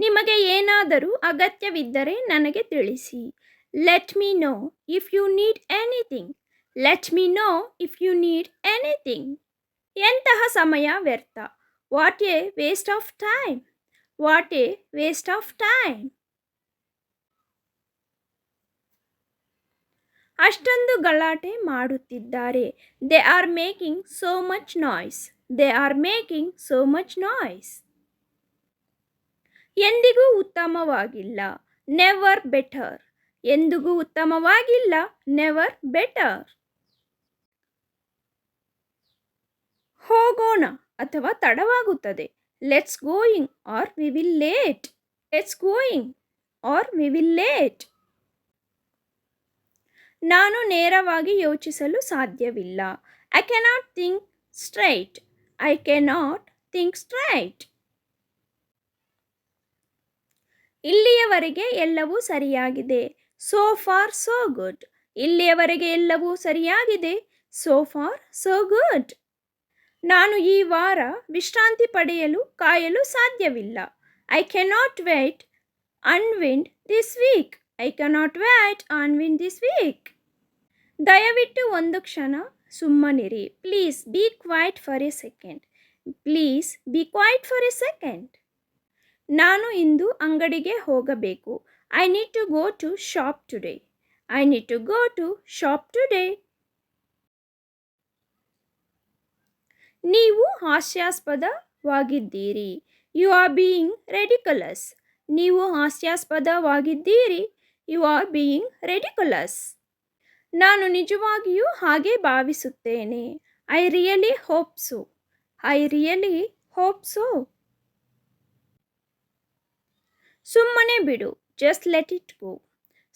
ನಿಮಗೆ ಏನಾದರೂ ಅಗತ್ಯವಿದ್ದರೆ ನನಗೆ ತಿಳಿಸಿ. Let me know if you need anything. Let me know if you need anything. ಎಂತಹ ಸಮಯ ವ್ಯರ್ಥ. What a waste of time. What a waste of time. ಅಷ್ಟೊಂದು ಗಲಾಟೆ ಮಾಡುತ್ತಿದ್ದಾರೆ. They are making so much noise. They are making so much noise. ಎಂದಿಗೂ ಉತ್ತಮವಾಗಿಲ್ಲ. Never better. ಎಂದಿಗೂ ಉತ್ತಮವಾಗಿಲ್ಲ. Never better. ಹೋಗೋಣ ಅಥವಾ ತಡವಾಗುತ್ತದೆ. Let's going or we will late. Let's going or we will late. ನಾನು ನೇರವಾಗಿ ಯೋಚಿಸಲು ಸಾಧ್ಯವಿಲ್ಲ. I cannot think straight. I cannot think straight. ಇಲ್ಲಿಯವರೆಗೆ ಎಲ್ಲವೂ ಸರಿಯಾಗಿದೆ. So far so good. ಇಲ್ಲಿಯವರೆಗೆ ಎಲ್ಲವೂ ಸರಿಯಾಗಿದೆ. So far so good. ನಾನು ಈ ವಾರ ವಿಶ್ರಾಂತಿ ಪಡೆಯಲು ಕಾಯಲು ಸಾಧ್ಯವಿಲ್ಲ. I cannot wait unwind this week. I cannot wait unwind this week. ದಯವಿಟ್ಟು ಒಂದು ಕ್ಷಣ ಸುಮ್ಮನಿರಿ. Please be quiet for a second. Please be quiet for a second. ನಾನು ಇಂದು ಅಂಗಡಿಗೆ ಹೋಗಬೇಕು. I need to go to shop today. I need to go to shop today. ನೀವು ಹಾಸ್ಯಾಸ್ಪದವಾಗಿದ್ದೀರಿ. You are being ridiculous. ನೀವು ಹಾಸ್ಯಾಸ್ಪದವಾಗಿದ್ದೀರಿ. You are being ridiculous. ನಾನು ನಿಜವಾಗಿಯೂ ಹಾಗೆ ಭಾವಿಸುತ್ತೇನೆ. I really hope so. I really hope so. ಸುಮ್ಮನೆ ಬಿಡು. Just let it go.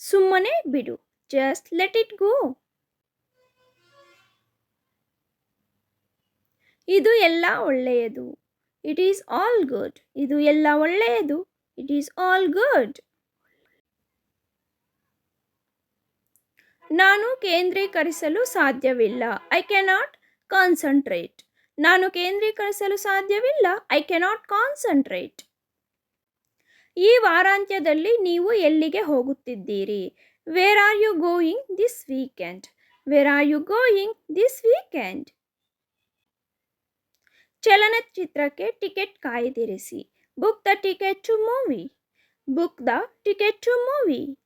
ಸುಮ್ಮನೆ ಬಿಡು. Just let it go. ಇದು ಎಲ್ಲ ಒಳ್ಳೆಯದು. It is all good. ಇದು ಎಲ್ಲ ಒಳ್ಳೆಯದು. It is all good. ನಾನು ಕೇಂದ್ರೀಕರಿಸಲು ಸಾಧ್ಯವಿಲ್ಲ. I cannot concentrate. ನಾನು ಕೇಂದ್ರೀಕರಿಸಲು ಸಾಧ್ಯವಿಲ್ಲ. I cannot concentrate. ಈ ವಾರಾಂತ್ಯದಲ್ಲಿ ನೀವು ಎಲ್ಲಿಗೆ ಹೋಗುತ್ತಿದ್ದೀರಿ? Where are you going this weekend? Where are you going this weekend? ಚಲನಚಿತ್ರಕ್ಕೆ ಟಿಕೆಟ್ ಕಾಯ್ದಿರಿಸಿ. Book the ticket to movie. Book the ticket to movie.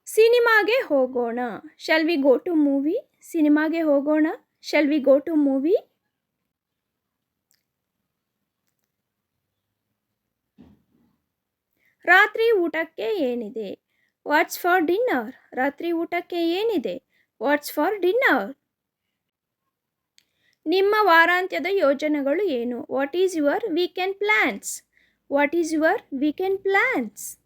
ಸಿನಿಮಾಗೆ ಹೋಗೋಣ. Shall we go to movie? ಸಿನಿಮಾಗೆ ಹೋಗೋಣ. Shall we go to movie? ರಾತ್ರಿ ಊಟಕ್ಕೆ ಏನಿದೆ? What's for dinner? ರಾತ್ರಿ ಊಟಕ್ಕೆ ಏನಿದೆ? What's for dinner? ನಿಮ್ಮ ವಾರಾಂತ್ಯದ ಯೋಜನೆಗಳು ಏನು? What is your weekend plans? What is your weekend plans?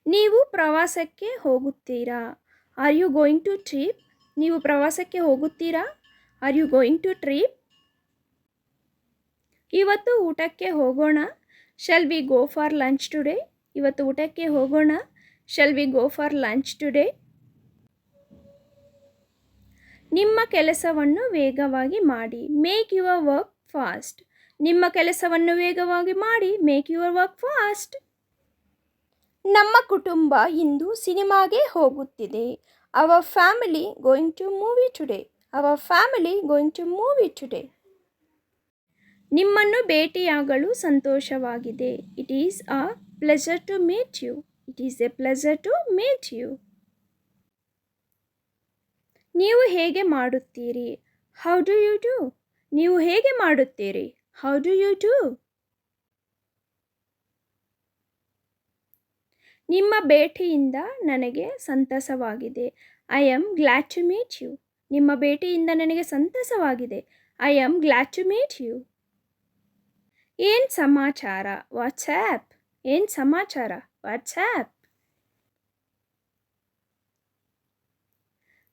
ನೀವು ಪ್ರವಾಸಕ್ಕೆ ಹೋಗುತ್ತೀರಾ? Are you going to trip? ನೀವು ಪ್ರವಾಸಕ್ಕೆ ಹೋಗುತ್ತೀರಾ? Are you going to trip? ಇವತ್ತು ಊಟಕ್ಕೆ ಹೋಗೋಣ. Shall we go for lunch today? ಇವತ್ತು ಊಟಕ್ಕೆ ಹೋಗೋಣ. Shall we go for lunch today? ನಿಮ್ಮ ಕೆಲಸವನ್ನು ವೇಗವಾಗಿ ಮಾಡಿ. Make your work fast. ನಿಮ್ಮ ಕೆಲಸವನ್ನು ವೇಗವಾಗಿ ಮಾಡಿ. Make your work fast. ನಮ್ಮ ಕುಟುಂಬ ಇಂದು ಸಿನಿಮಾಗೆ ಹೋಗುತ್ತಿದೆ. Our family going to movie today. Our family going to movie today. ನಿಮ್ಮನ್ನು ಭೇಟಿಯಾಗಲು ಸಂತೋಷವಾಗಿದೆ. It is a pleasure to meet you. It is a pleasure to meet you. ನೀವು ಹೇಗೆ ಮಾಡುತ್ತೀರಿ? How do you do? ನೀವು ಹೇಗೆ ಮಾಡುತ್ತೀರಿ? How do you do? ನಿಮ್ಮ ಭೇಟಿಯಿಂದ ನನಗೆ ಸಂತಸವಾಗಿದೆ. I am glad to meet you. ನಿಮ್ಮ ಭೇಟಿಯಿಂದ ನನಗೆ ಸಂತಸವಾಗಿದೆ. I am glad to meet you. ಏನು ಸಮಾಚಾರ? ವಾಟ್ಸ್ಆ್ಯಪ್. ಏನು ಸಮಾಚಾರ? ವಾಟ್ಸ್ಆ್ಯಪ್.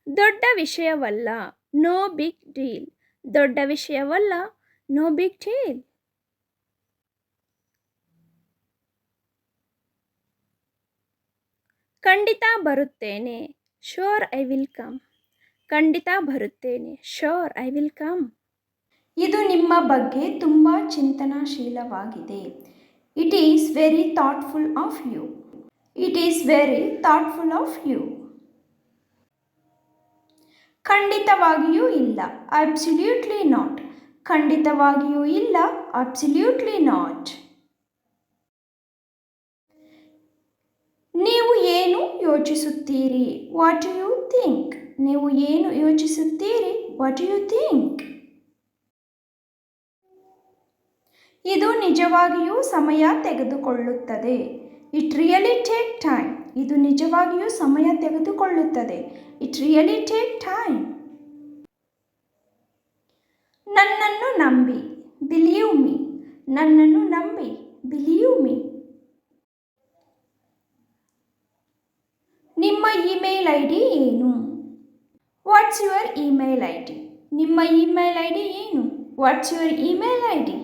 ದೊಡ್ಡ ವಿಷಯವಲ್ಲ. No big deal. ದೊಡ್ಡ ವಿಷಯವಲ್ಲ. No big deal. ಖಂಡಿತ ಬರುತ್ತೇನೆ. Sure I will come. ಖಂಡಿತ ಬರುತ್ತೇನೆ. Sure I will come. ಇದು ನಿಮ್ಮ ಬಗ್ಗೆ ತುಂಬ ಚಿಂತನಾಶೀಲವಾಗಿದೆ. It is very thoughtful of you. It is very thoughtful of you. ಖಂಡಿತವಾಗಿಯೂ ಇಲ್ಲ. Absolutely not. ಖಂಡಿತವಾಗಿಯೂ ಇಲ್ಲ. Absolutely not. ನೀವು ಏನು ಯೋಚಿಸುತ್ತೀರಿ? What do you think? ನೀವು ಏನು ಯೋಚಿಸುತ್ತೀರಿ? What do you think? ಇದು ನಿಜವಾಗಿಯೂ ಸಮಯ ತೆಗೆದುಕೊಳ್ಳುತ್ತದೆ. It really take time. ಇದು ನಿಜವಾಗಿಯೂ ಸಮಯ ತೆಗೆದುಕೊಳ್ಳುತ್ತದೆ. It really take time. ನನ್ನನ್ನು ನಂಬಿ. Believe me. ನನ್ನನ್ನು ನಂಬಿ. Believe me. ನಿಮ್ಮ ಇಮೇಲ್ ಐ ಡಿ ಏನು? What's your email I D? ನಿಮ್ಮ ಇಮೇಲ್ ಐ ಡಿ ಏನು? What's your email I D?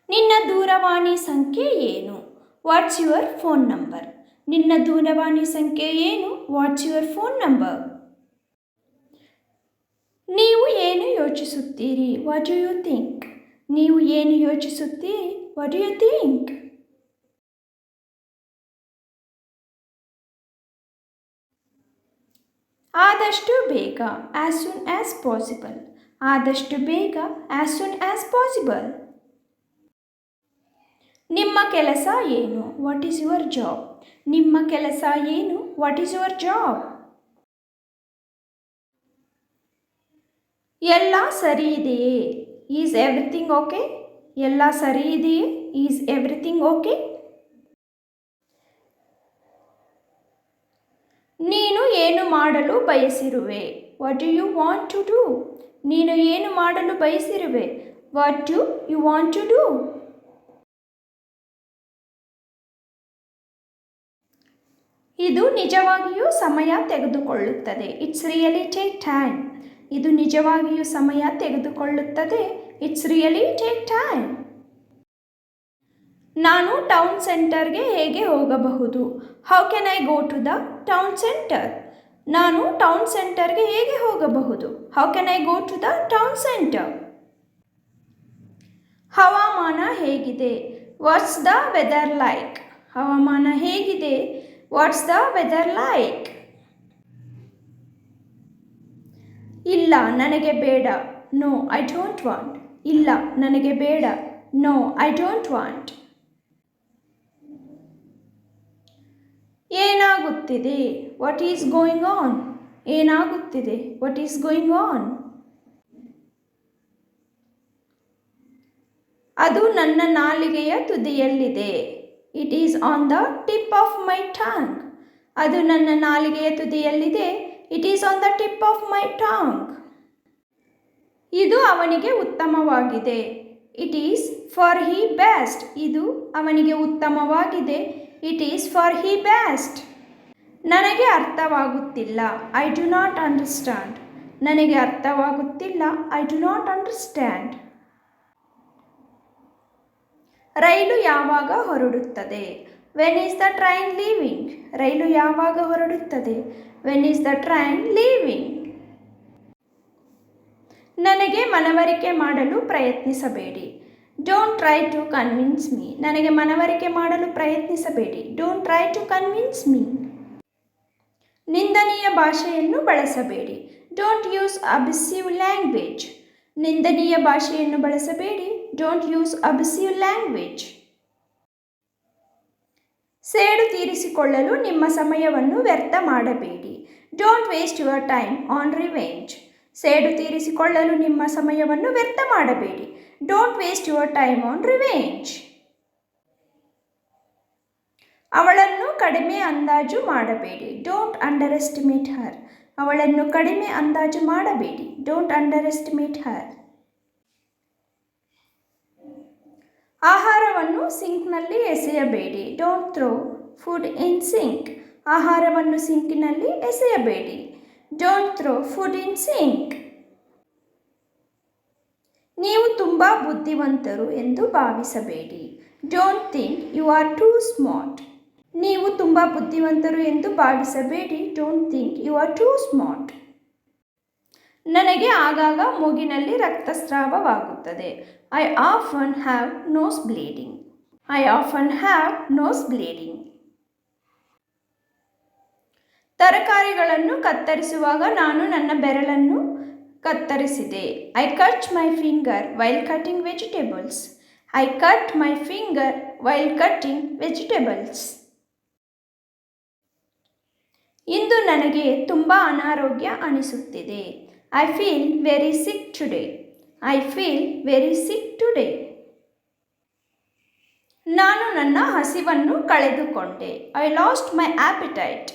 ನಿನ್ನ ದೂರವಾಣಿ ಸಂಖ್ಯೆ ಏನು? What's your phone number? ನಿನ್ನ ದೂರವಾಣಿ ಸಂಖ್ಯೆ ಏನು? What's your phone number? ನೀವು ಏನು ಯೋಚಿಸುತ್ತೀರಿ? What do you think? ನೀವು ಏನು ಯೋಚಿಸುತ್ತೀರಿ? What do you think? ಆದಷ್ಟು ಬೇಗ. As soon as possible. ಆದಷ್ಟು ಬೇಗ. As soon as possible. ನಿಮ್ಮ ಕೆಲಸ ಏನು? What is your job? ನಿಮ್ಮ ಕೆಲಸ ಏನು? What is your job? ಎಲ್ಲ ಸರಿ ಇದೆಯೇ? Is everything okay? ಎಲ್ಲ ಸರಿ ಇದೆಯೇ? Is everything okay? ನೀನು ಏನು ಮಾಡಲು ಬಯಸಿರುವೆ? What do you want to do? ನೀನು ಏನು ಮಾಡಲು ಬಯಸಿರುವೆ? What do you want to do? ಇದು ನಿಜವಾಗಿಯೂ ಸಮಯ ತೆಗೆದುಕೊಳ್ಳುತ್ತದೆ. It's really take time. ಇದು ನಿಜವಾಗಿಯೂ ಸಮಯ ತೆಗೆದುಕೊಳ್ಳುತ್ತದೆ. It's really take time. ನಾನು ಟೌನ್ ಸೆಂಟರ್ಗೆ ಹೇಗೆ ಹೋಗಬಹುದು? How can I go to the town centre? ನಾನು ಟೌನ್ ಸೆಂಟರ್ಗೆ ಹೇಗೆ ಹೋಗಬಹುದು? How can I go to the town centre? ಹವಾಮಾನ ಹೇಗಿದೆ? What's the weather like? ಹವಾಮಾನ ಹೇಗಿದೆ? What's the weather like? ಇಲ್ಲ ನನಗೆ ಬೇಡ. No I don't want. ಇಲ್ಲ ನನಗೆ ಬೇಡ. No I don't want. ಏನಾಗುತ್ತಿದೆ? What is going on? ಏನಾಗುತ್ತಿದೆ? What is going on? ಅದು ನನ್ನ ನಾಲಿಗೆಯ ತುದಿಯಲ್ಲಿದೆ. It is on the tip of my tongue. ಅದು ನನ್ನ ನಾಲಿಗೆಯ ತುದಿಯಲ್ಲಿದೆ. It is on the tip of my tongue. ಇದು ಅವನಿಗೆ ಉತ್ತಮವಾಗಿದೆ. It is for he best. ಇದು ಅವನಿಗೆ ಉತ್ತಮವಾಗಿದೆ. It is for he best. ನನಗೆ ಅರ್ಥವಾಗುತ್ತಿಲ್ಲ. I do not understand. ನನಗೆ ಅರ್ಥವಾಗುತ್ತಿಲ್ಲ. I do not understand. ರೈಲು ಯಾವಾಗ ಹೊರಡುತ್ತದೆ? When is the train leaving? ರೈಲು ಯಾವಾಗ ಹೊರಡುತ್ತದೆ? When is the train leaving? ನನಗೆ ಮನವರಿಕೆ ಮಾಡಲು ಪ್ರಯತ್ನಿಸಬೇಡಿ. Don't try to convince me. ನನಗೆ ಮನವರಿಕೆ ಮಾಡಲು ಪ್ರಯತ್ನಿಸಬೇಡಿ. Don't try to convince me. ನಿಂದನೀಯ ಭಾಷೆಯನ್ನು ಬಳಸಬೇಡಿ. Don't use abusive language. ನಿಂದನೀಯ ಭಾಷೆಯನ್ನು ಬಳಸಬೇಡಿ. Don't use abusive language. ಸೇಡು ತೀರಿಸಿಕೊಳ್ಳಲು ನಿಮ್ಮ ಸಮಯವನ್ನು ವ್ಯರ್ಥ ಮಾಡಬೇಡಿ. Don't waste your time on revenge. ಸೇಡು ತೀರಿಸಿಕೊಳ್ಳಲು ನಿಮ್ಮ ಸಮಯವನ್ನು ವ್ಯರ್ಥ ಮಾಡಬೇಡಿ. Don't waste your time on revenge. ಅವಳನ್ನು ಕಡಿಮೆ ಅಂದಾಜು ಮಾಡಬೇಡಿ. Don't underestimate her. ಅವಳನ್ನು ಕಡಿಮೆ ಅಂದಾಜು ಮಾಡಬೇಡಿ. Don't underestimate her. ಆಹಾರವನ್ನು ಸಿಂಕ್ನಲ್ಲಿ ಎಸೆಯಬೇಡಿ. Don't throw food in sink. ಆಹಾರವನ್ನು ಸಿಂಕಿನಲ್ಲಿ ಎಸೆಯಬೇಡಿ. Don't throw food in sink. ನೀವು ತುಂಬ ಬುದ್ಧಿವಂತರು ಎಂದು ಭಾವಿಸಬೇಡಿ. Don't think you are too smart. ನೀವು ತುಂಬ ಬುದ್ಧಿವಂತರು ಎಂದು ಭಾವಿಸಬೇಡಿ. Don't think you are too smart. ನನಗೆ ಆಗಾಗ ಮೂಗಿನಲ್ಲಿ ರಕ್ತಸ್ರಾವವಾಗುತ್ತದೆ. I often have nose bleeding. I often have nose bleeding. ತರಕಾರಿಗಳನ್ನು ಕತ್ತರಿಸುವಾಗ ನಾನು ನನ್ನ ಬೆರಳನ್ನು ಕತ್ತರಿಸಿದೆ. I cut my finger while cutting vegetables. I cut my finger while cutting vegetables. ಇಂದು ನನಗೆ ತುಂಬ ಅನಾರೋಗ್ಯ ಅನಿಸುತ್ತಿದೆ. I feel very sick today. I feel very sick today. ನಾನು ನನ್ನ ಹಸಿವನ್ನು ಕಳೆದುಕೊಂಡೆ. ಐ ಲಾಸ್ಟ್ ಮೈ ಆಪಿಟೈಟ್.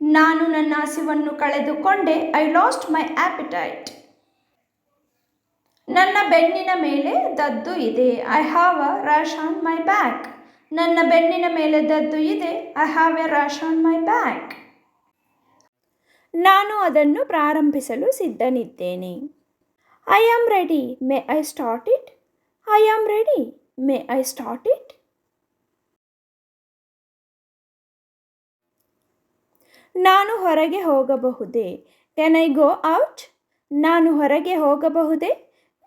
ನಾನು ನನ್ನ ಹಸಿವನ್ನು ಕಳೆದುಕೊಂಡೆ. ಐ ಲಾಸ್ಟ್ ಮೈ ಆಪಿಟೈಟ್. ನನ್ನ ಬೆನ್ನಿನ ಮೇಲೆ ದದ್ದು ಇದೆ. I have a rash on my back. ನನ್ನ ಬೆನ್ನಿನ ಮೇಲೆ ದದ್ದು ಇದೆ. I have a rash on my back. ನಾನು ಅದನ್ನು ಪ್ರಾರಂಭಿಸಲು ಸಿದ್ಧನಿದ್ದೇನೆ. I am ready. May I start it. I am ready. May I start it. ನಾನು ಹೊರಗೆ ಹೋಗಬಹುದೇ? Can I go out? ನಾನು ಹೊರಗೆ ಹೋಗಬಹುದೇ?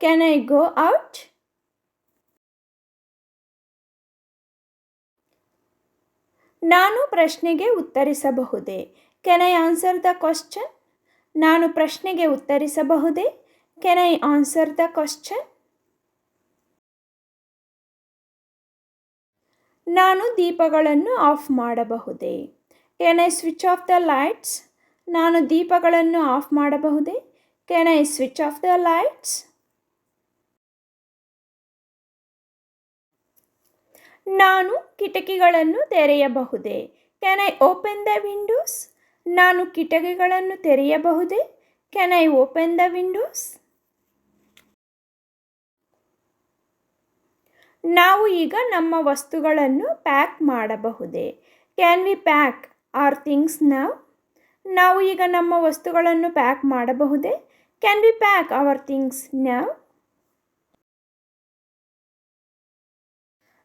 Can I go out? ನಾನು ಪ್ರಶ್ನೆಗೆ ಉತ್ತರಿಸಬಹುದೇ? Can I answer the question? ನಾನು ಪ್ರಶ್ನೆಗೆ ಉತ್ತರಿಸಬಹುದೇ? Can I answer the question? ನಾನು ದೀಪಗಳನ್ನು ಆಫ್ ಮಾಡಬಹುದೇ? Can I switch off the lights? ನಾನು ದೀಪಗಳನ್ನು ಆಫ್ ಮಾಡಬಹುದೇ? Can I switch off the lights? ನಾನು ಕಿಟಕಿಗಳನ್ನು ತೆರೆಯಬಹುದೇ? Can I open the windows? ನಾನು ಕಿಟಕಿಗಳನ್ನು ತೆರೆಯಬಹುದೇ? Can I open the windows? ನಾವು ಈಗ ನಮ್ಮ ವಸ್ತುಗಳನ್ನು ಪ್ಯಾಕ್ ಮಾಡಬಹುದೇ? Can we pack our things now? ನಾವು ಈಗ ನಮ್ಮ ವಸ್ತುಗಳನ್ನು ಪ್ಯಾಕ್ ಮಾಡಬಹುದೇ? Can we pack our things now?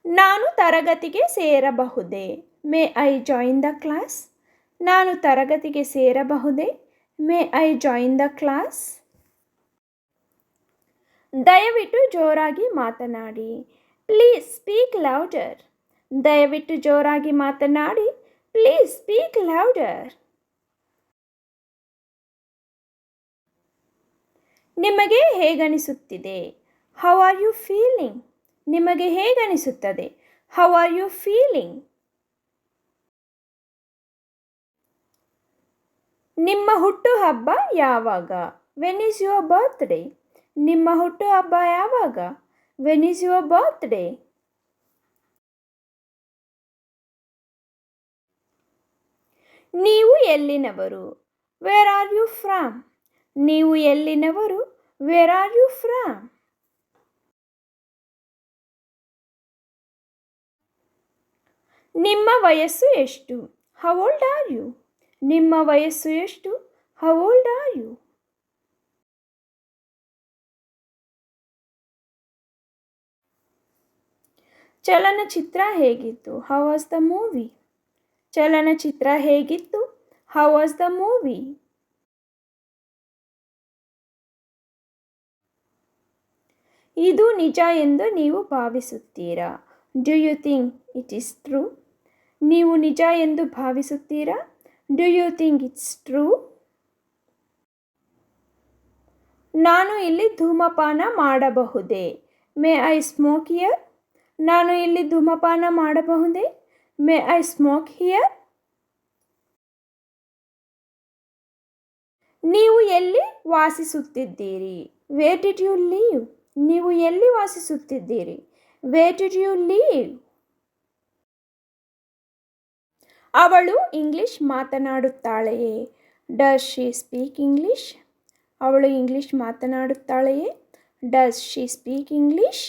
ನಾನು ತರಗತಿಗೆ ಸೇರಬಹುದೇ? May I join the class? ನಾನು ತರಗತಿಗೆ ಸೇರಬಹುದೇ? May I join the class? ದಯವಿಟ್ಟು ಜೋರಾಗಿ ಮಾತನಾಡಿ. Please speak louder. ದಯವಿಟ್ಟು ಜೋರಾಗಿ ಮಾತನಾಡಿ. Please speak louder. ನಿಮಗೆ ಹೇಗನಿಸುತ್ತಿದೆ? How are you feeling? ನಿಮಗೆ ಹೇಗನಿಸುತ್ತದೆ? How are you feeling? ನಿಮ್ಮ ಹುಟ್ಟುಹಬ್ಬ ಯಾವಾಗ? When is your birthday? ನಿಮ್ಮ ಹುಟ್ಟುಹಬ್ಬ ಯಾವಾಗ? When is your birthday? ನೀವು ಎಲ್ಲಿನವರು? Where are you from? ನೀವು ಎಲ್ಲಿನವರು? Where are you from? ನಿಮ್ಮ ವಯಸ್ಸು ಎಷ್ಟು? How old are you? ನಿಮ್ಮ ವಯಸ್ಸು ಎಷ್ಟು? How old are you? ಚಲನಚಿತ್ರ ಹೇಗಿತ್ತು? How was the movie? ಚಲನಚಿತ್ರ ಹೇಗಿತ್ತು? How was the movie? ಇದು ನಿಜ ಎಂದು ನೀವು ಭಾವಿಸುತ್ತೀರಾ? Do you think it is true? ನೀವು ನಿಜ ಎಂದು ಭಾವಿಸುತ್ತೀರಾ? Do you think it's true? ನಾನು ಇಲ್ಲಿ ಧೂಮಪಾನ ಮಾಡಬಹುದೇ? May I smoke here? ನಾನು ಇಲ್ಲಿ ಧೂಮಪಾನ ಮಾಡಬಹುದೇ? May I smoke here? ನೀವು ಎಲ್ಲಿ ವಾಸಿಸುತ್ತಿದ್ದೀರಿ? Where did you live? ನೀವು ಎಲ್ಲಿ ವಾಸಿಸುತ್ತಿದ್ದೀರಿ? Where did you live? ಅವಳು ಇಂಗ್ಲಿಷ್ ಮಾತನಾಡುತ್ತಾಳೆಯೇ? Does she speak English? ಅವಳು ಇಂಗ್ಲಿಷ್ ಮಾತನಾಡುತ್ತಾಳೆಯೇ? Does she speak English?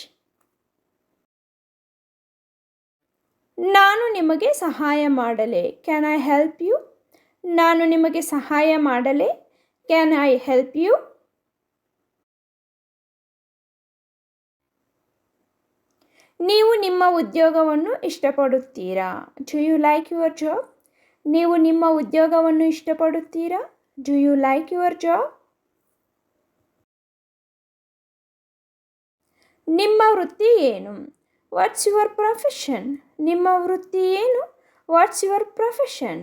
ನಾನು ನಿಮಗೆ ಸಹಾಯ ಮಾಡಲೇ? Can I help you? ನಾನು ನಿಮಗೆ ಸಹಾಯ ಮಾಡಲೇ? Can I help you? ನೀವು ನಿಮ್ಮ ಉದ್ಯೋಗವನ್ನು ಇಷ್ಟಪಡುತ್ತೀರಾ? Do you like your job? ನೀವು ನಿಮ್ಮ ಉದ್ಯೋಗವನ್ನು ಇಷ್ಟಪಡುತ್ತೀರಾ? Do you like your job? ನಿಮ್ಮ ವೃತ್ತಿ ಏನು? What's your profession? ನಿಮ್ಮ ವೃತ್ತಿ ಏನು? What's your profession?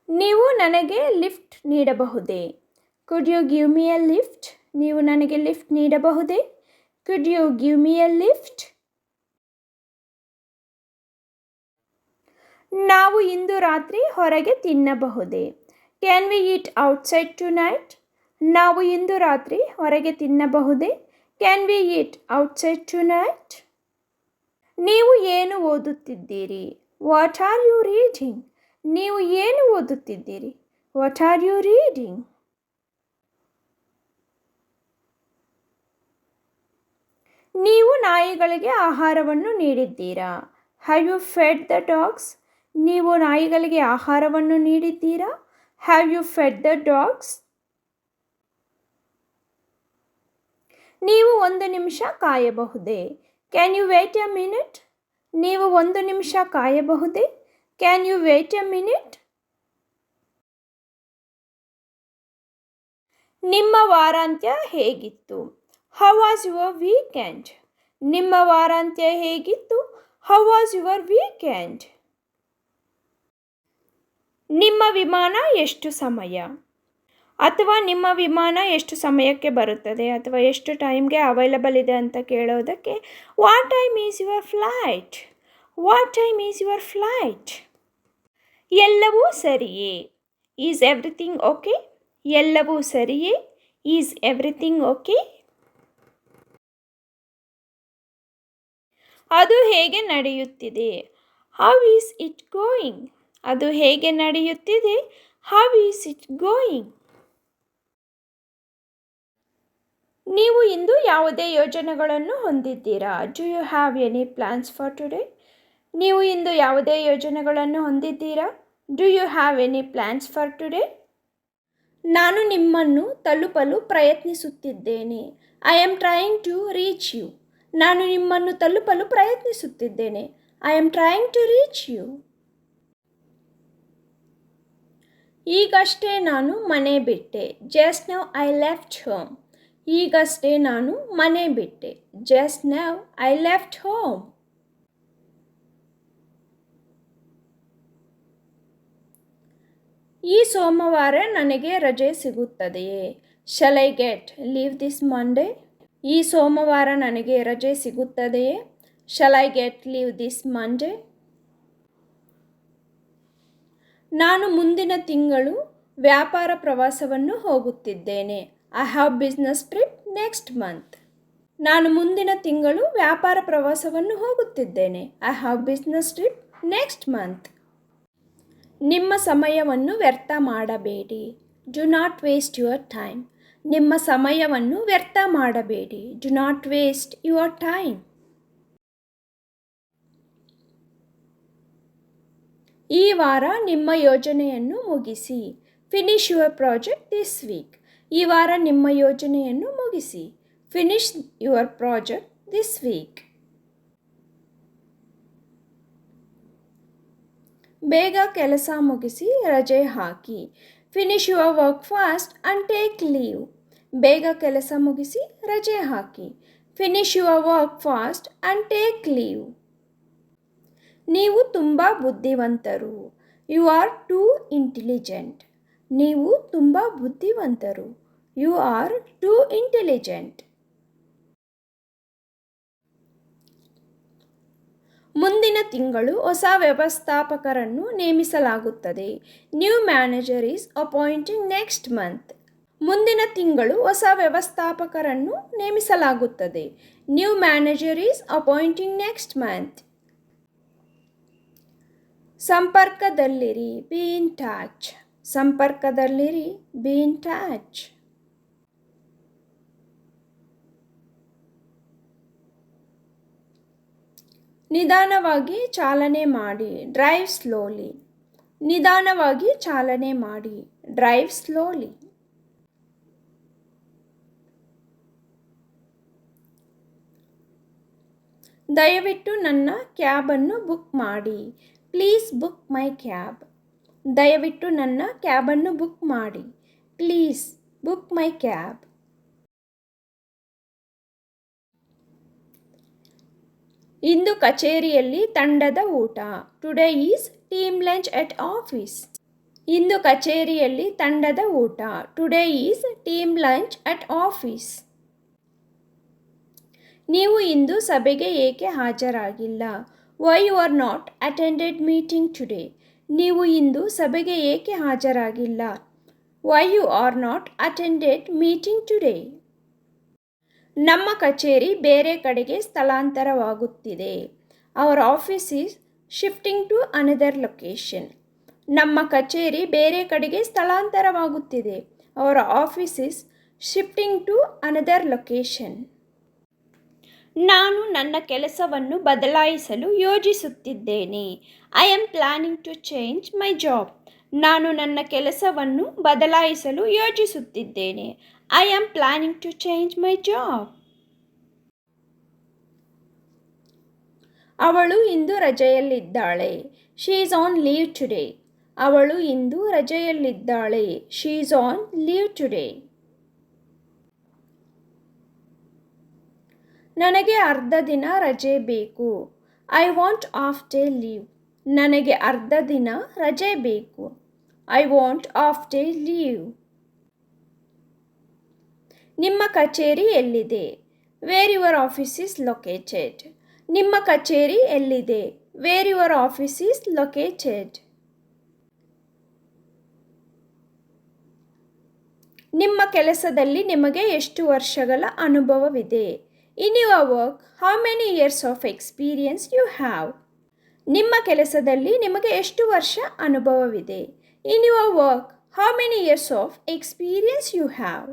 ನೀವು ನನಗೆ ಲಿಫ್ಟ್ ನೀಡಬಹುದೇ? Could you give me a lift? ನೀವು ನನಗೆ ಲಿಫ್ಟ್ ನೀಡಬಹುದೇ? Could you give me a lift? ನಾವು ಇಂದು ರಾತ್ರಿ ಹೊರಗೆ ತಿನ್ನಬಹುದೇ? Can we eat outside tonight? ನಾವು ಇಂದು ರಾತ್ರಿ ಹೊರಗೆ ತಿನ್ನಬಹುದೇ? Can we eat outside tonight? ನೀವು ಏನು ಓದುತ್ತಿದ್ದೀರಿ? What are you reading? ನೀವು ಏನು ಓದುತ್ತಿದ್ದೀರಿ? What are you reading? ನೀವು ನಾಯಿಗಳಿಗೆ ಆಹಾರವನ್ನು ನೀಡಿದ್ದೀರಾ? Have you fed the dogs? ನೀವು ನಾಯಿಗಳಿಗೆ ಆಹಾರವನ್ನು ನೀಡಿದ್ದೀರಾ? Have you fed the dogs? ನೀವು ಒಂದು ನಿಮಿಷ ಕಾಯಬಹುದೇ? Can you wait a minute? ನೀವು ಒಂದು ನಿಮಿಷ ಕಾಯಬಹುದೇ? Can you wait a minute? ನಿಮ್ಮ ವಾರಾಂತ್ಯ ಹೇಗಿತ್ತು? How was your weekend? ನಿಮ್ಮ ವಾರಾಂತ್ಯ ಹೇಗಿತ್ತು? How was your weekend? ನಿಮ್ಮ ವಿಮಾನ ಎಷ್ಟು ಸಮಯ? ಅಥವಾ ನಿಮ್ಮ ವಿಮಾನ ಎಷ್ಟು ಸಮಯಕ್ಕೆ ಬರುತ್ತದೆ ಅಥವಾ ಎಷ್ಟು ಟೈಮ್ಗೆ ಅವೈಲಬಲ್ ಇದೆ ಅಂತ ಕೇಳೋದಕ್ಕೆ what time is your flight? What time is your flight? ಎಲ್ಲವೂ ಸರಿಯೇ? Is everything okay? ಎಲ್ಲವೂ ಸರಿಯೇ? Is everything okay? ಅದು ಹೇಗೆ ನಡೆಯುತ್ತಿದೆ? How is it going? ಅದು ಹೇಗೆ ನಡೆಯುತ್ತಿದೆ? How is it going? ನೀವು ಇಂದು ಯಾವುದೇ ಯೋಜನೆಗಳನ್ನು ಹೊಂದಿದ್ದೀರಾ? Do you have any plans for today? ನೀವು ಇಂದು ಯಾವುದೇ ಯೋಜನೆಗಳನ್ನು ಹೊಂದಿದ್ದೀರಾ? Do you have any plans for today? ನಾನು ನಿಮ್ಮನ್ನು ತಲುಪಲು ಪ್ರಯತ್ನಿಸುತ್ತಿದ್ದೇನೆ. I am trying to reach you. ನಾನು ನಿಮ್ಮನ್ನು ತಲುಪಲು ಪ್ರಯತ್ನಿಸುತ್ತಿದ್ದೇನೆ. I am trying to reach you. ಈಗಷ್ಟೇ ನಾನು ಮನೆ ಬಿಟ್ಟೆ. Just now I left home. ಈಗಷ್ಟೇ ನಾನು ಮನೆ ಬಿಟ್ಟೆ. Just now I left home. ಈ ಸೋಮವಾರ ನನಗೆ ರಜೆ ಸಿಗುತ್ತದೆಯೇ? Shall I get leave this Monday? ಈ ಸೋಮವಾರ ನನಗೆ ರಜೆ ಸಿಗುತ್ತದೆಯೇ? Shall I get leave this Monday? ನಾನು ಮುಂದಿನ ತಿಂಗಳು ವ್ಯಾಪಾರ ಪ್ರವಾಸವನ್ನು ಹೋಗುತ್ತಿದ್ದೇನೆ. I have business trip next month. ನಾನು ಮುಂದಿನ ತಿಂಗಳು ವ್ಯಾಪಾರ ಪ್ರವಾಸವನ್ನು ಹೋಗುತ್ತಿದ್ದೇನೆ. I have business trip next month. ನಿಮ್ಮ ಸಮಯವನ್ನು ವ್ಯರ್ಥ ಮಾಡಬೇಡಿ. Do not waste your time. ನಿಮ್ಮ ಸಮಯವನ್ನು ವ್ಯರ್ಥ ಮಾಡಬೇಡಿ. Do not waste your time. ಈ ವಾರ ನಿಮ್ಮ ಯೋಜನೆಯನ್ನು ಮುಗಿಸಿ. Finish your project this week. ಈ ವಾರ ನಿಮ್ಮ ಯೋಜನೆಯನ್ನು ಮುಗಿಸಿ. Finish your project this week. ಬೇಗ ಕೆಲಸ ಮುಗಿಸಿ ರಜೆ ಹಾಕಿ. Finish your work fast and take leave. ಬೇಗ ಕೆಲಸ ಮುಗಿಸಿ ರಜೆ ಹಾಕಿ. Finish your work fast and take leave. ನೀವು ತುಂಬ ಬುದ್ಧಿವಂತರು. You are too intelligent. ನೀವು ತುಂಬ ಬುದ್ಧಿವಂತರು. You are too intelligent. ಮುಂದಿನ ತಿಂಗಳು ಹೊಸ ವ್ಯವಸ್ಥಾಪಕರನ್ನು ನೇಮಿಸಲಾಗುತ್ತದೆ. New manager is appointing next month. ಮುಂದಿನ ತಿಂಗಳು ಹೊಸ ವ್ಯವಸ್ಥಾಪಕರನ್ನು ನೇಮಿಸಲಾಗುತ್ತದೆ. New manager is appointing next month. ಸಂಪರ್ಕದಲ್ಲಿರಿ. Be in touch. ಸಂಪರ್ಕದಲ್ಲಿರಿ. Be in touch. ನಿಧಾನವಾಗಿ ಚಾಲನೆ ಮಾಡಿ. Drive slowly. ನಿಧಾನವಾಗಿ ಚಾಲನೆ ಮಾಡಿ. Drive slowly. ದಯವಿಟ್ಟು ನನ್ನ ಕ್ಯಾಬನ್ನು ಬುಕ್ ಮಾಡಿ. Please book my cab. ದಯವಿಟ್ಟು ನನ್ನ ಕ್ಯಾಬನ್ನು ಬುಕ್ ಮಾಡಿ. Please book my cab. ಇಂದು ಕಚೇರಿಯಲ್ಲಿ ತಂಡದ ಊಟ. Today is team lunch at office. ಇಂದು ಕಚೇರಿಯಲ್ಲಿ ತಂಡದ ಊಟ. Today is team lunch at office. ನೀವು ಇಂದು ಸಭೆಗೆ ಏಕೆ ಹಾಜರಾಗಿಲ್ಲ? Why you are not attended meeting today. ನೀವು ಇಂದು ಸಭೆಗೆ ಏಕೆ ಹಾಜರಾಗಿಲ್ಲ? Why you are not attended meeting today. ನಮ್ಮ ಕಚೇರಿ ಬೇರೆ ಕಡೆಗೆ ಸ್ಥಳಾಂತರವಾಗುತ್ತಿದೆ. Our office is shifting to another location. ನಮ್ಮ ಕಚೇರಿ ಬೇರೆ ಕಡೆಗೆ ಸ್ಥಳಾಂತರವಾಗುತ್ತಿದೆ. Our office is shifting to another location. ನಾನು ನನ್ನ ಕೆಲಸವನ್ನು ಬದಲಾಯಿಸಲು ಯೋಜಿಸುತ್ತಿದ್ದೇನೆ. I am planning to change my job. ನಾನು ನನ್ನ ಕೆಲಸವನ್ನು ಬದಲಾಯಿಸಲು ಯೋಜಿಸುತ್ತಿದ್ದೇನೆ. I am planning to change my job. ಅವಳು ಇಂದು ರಜೆಯಲ್ಲಿದ್ದಾಳೆ. She is on leave today. ಅವಳು ಇಂದು ರಜೆಯಲ್ಲಿದ್ದಾಳೆ. She is on leave today. ನನಗೆ ಅರ್ಧ ದಿನ ರಜೆ ಬೇಕು. I want half day leave. ನನಗೆ ಅರ್ಧ ದಿನ ರಜೆ ಬೇಕು. I want half day leave. ನಿಮ್ಮ ಕಚೇರಿ ಎಲ್ಲಿದೆ? Where your office is located. ನಿಮ್ಮ ಕಚೇರಿ ಎಲ್ಲಿದೆ? Where your office is located. ನಿಮ್ಮ ಕೆಲಸದಲ್ಲಿ ನಿಮಗೆ ಎಷ್ಟು ವರ್ಷಗಳ ಅನುಭವವಿದೆ? In your work how many years of experience you have. ನಿಮ್ಮ ಕೆಲಸದಲ್ಲಿ ನಿಮಗೆ ಎಷ್ಟು ವರ್ಷ ಅನುಭವವಿದೆ? In your work how many years of experience you have.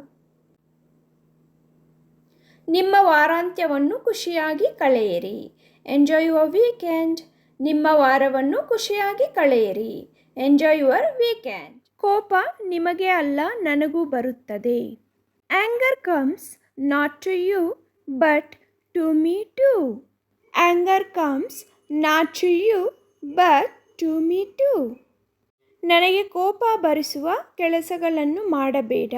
ನಿಮ್ಮ ವಾರಾಂತ್ಯವನ್ನು ಖುಷಿಯಾಗಿ ಕಳೆಯಿರಿ. Enjoy your weekend. ನಿಮ್ಮ ವಾರವನ್ನು ಖುಷಿಯಾಗಿ ಕಳೆಯಿರಿ. Enjoy your weekend. ಕೋಪ ನಿಮಗೆ ಅಲ್ಲ ನನಗೂ ಬರುತ್ತದೆ. Anger comes not to you but to me too. Anger comes not to you but to me too. ನನಗೆ ಕೋಪ ಬರಿಸುವ ಕೆಲಸಗಳನ್ನು ಮಾಡಬೇಡ.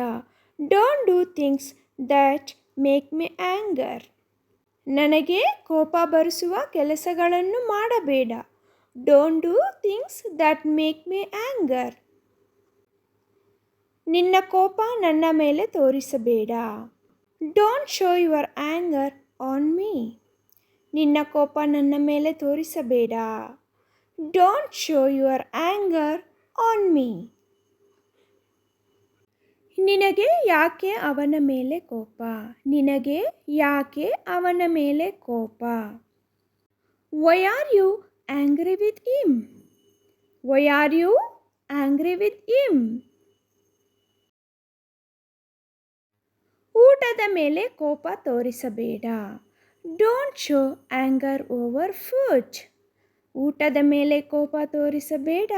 Don't do things that make me anger. ನನಗೆ ಕೋಪ ಬರಿಸುವ ಕೆಲಸಗಳನ್ನು ಮಾಡಬೇಡ. Don't do things that make me anger. ನಿನ್ನ ಕೋಪ ನನ್ನ ಮೇಲೆ ತೋರಿಸಬೇಡ. Don't show your anger on me. ನಿನ್ನ ಕೋಪ ನನ್ನ ಮೇಲೆ ತೋರಿಸಬೇಡ. Don't show your anger on me. ನಿನಗೆ ಯಾಕೆ ಅವನ ಮೇಲೆ ಕೋಪ? ನಿನಗೆ ಯಾಕೆ ಅವನ ಮೇಲೆ ಕೋಪ? Why are you angry with him? Why are you angry with him? ಊಟದ ಮೇಲೆ ಕೋಪ ತೋರಿಸಬೇಡ. Don't show anger over food. ಊಟದ ಮೇಲೆ ಕೋಪ ತೋರಿಸಬೇಡ.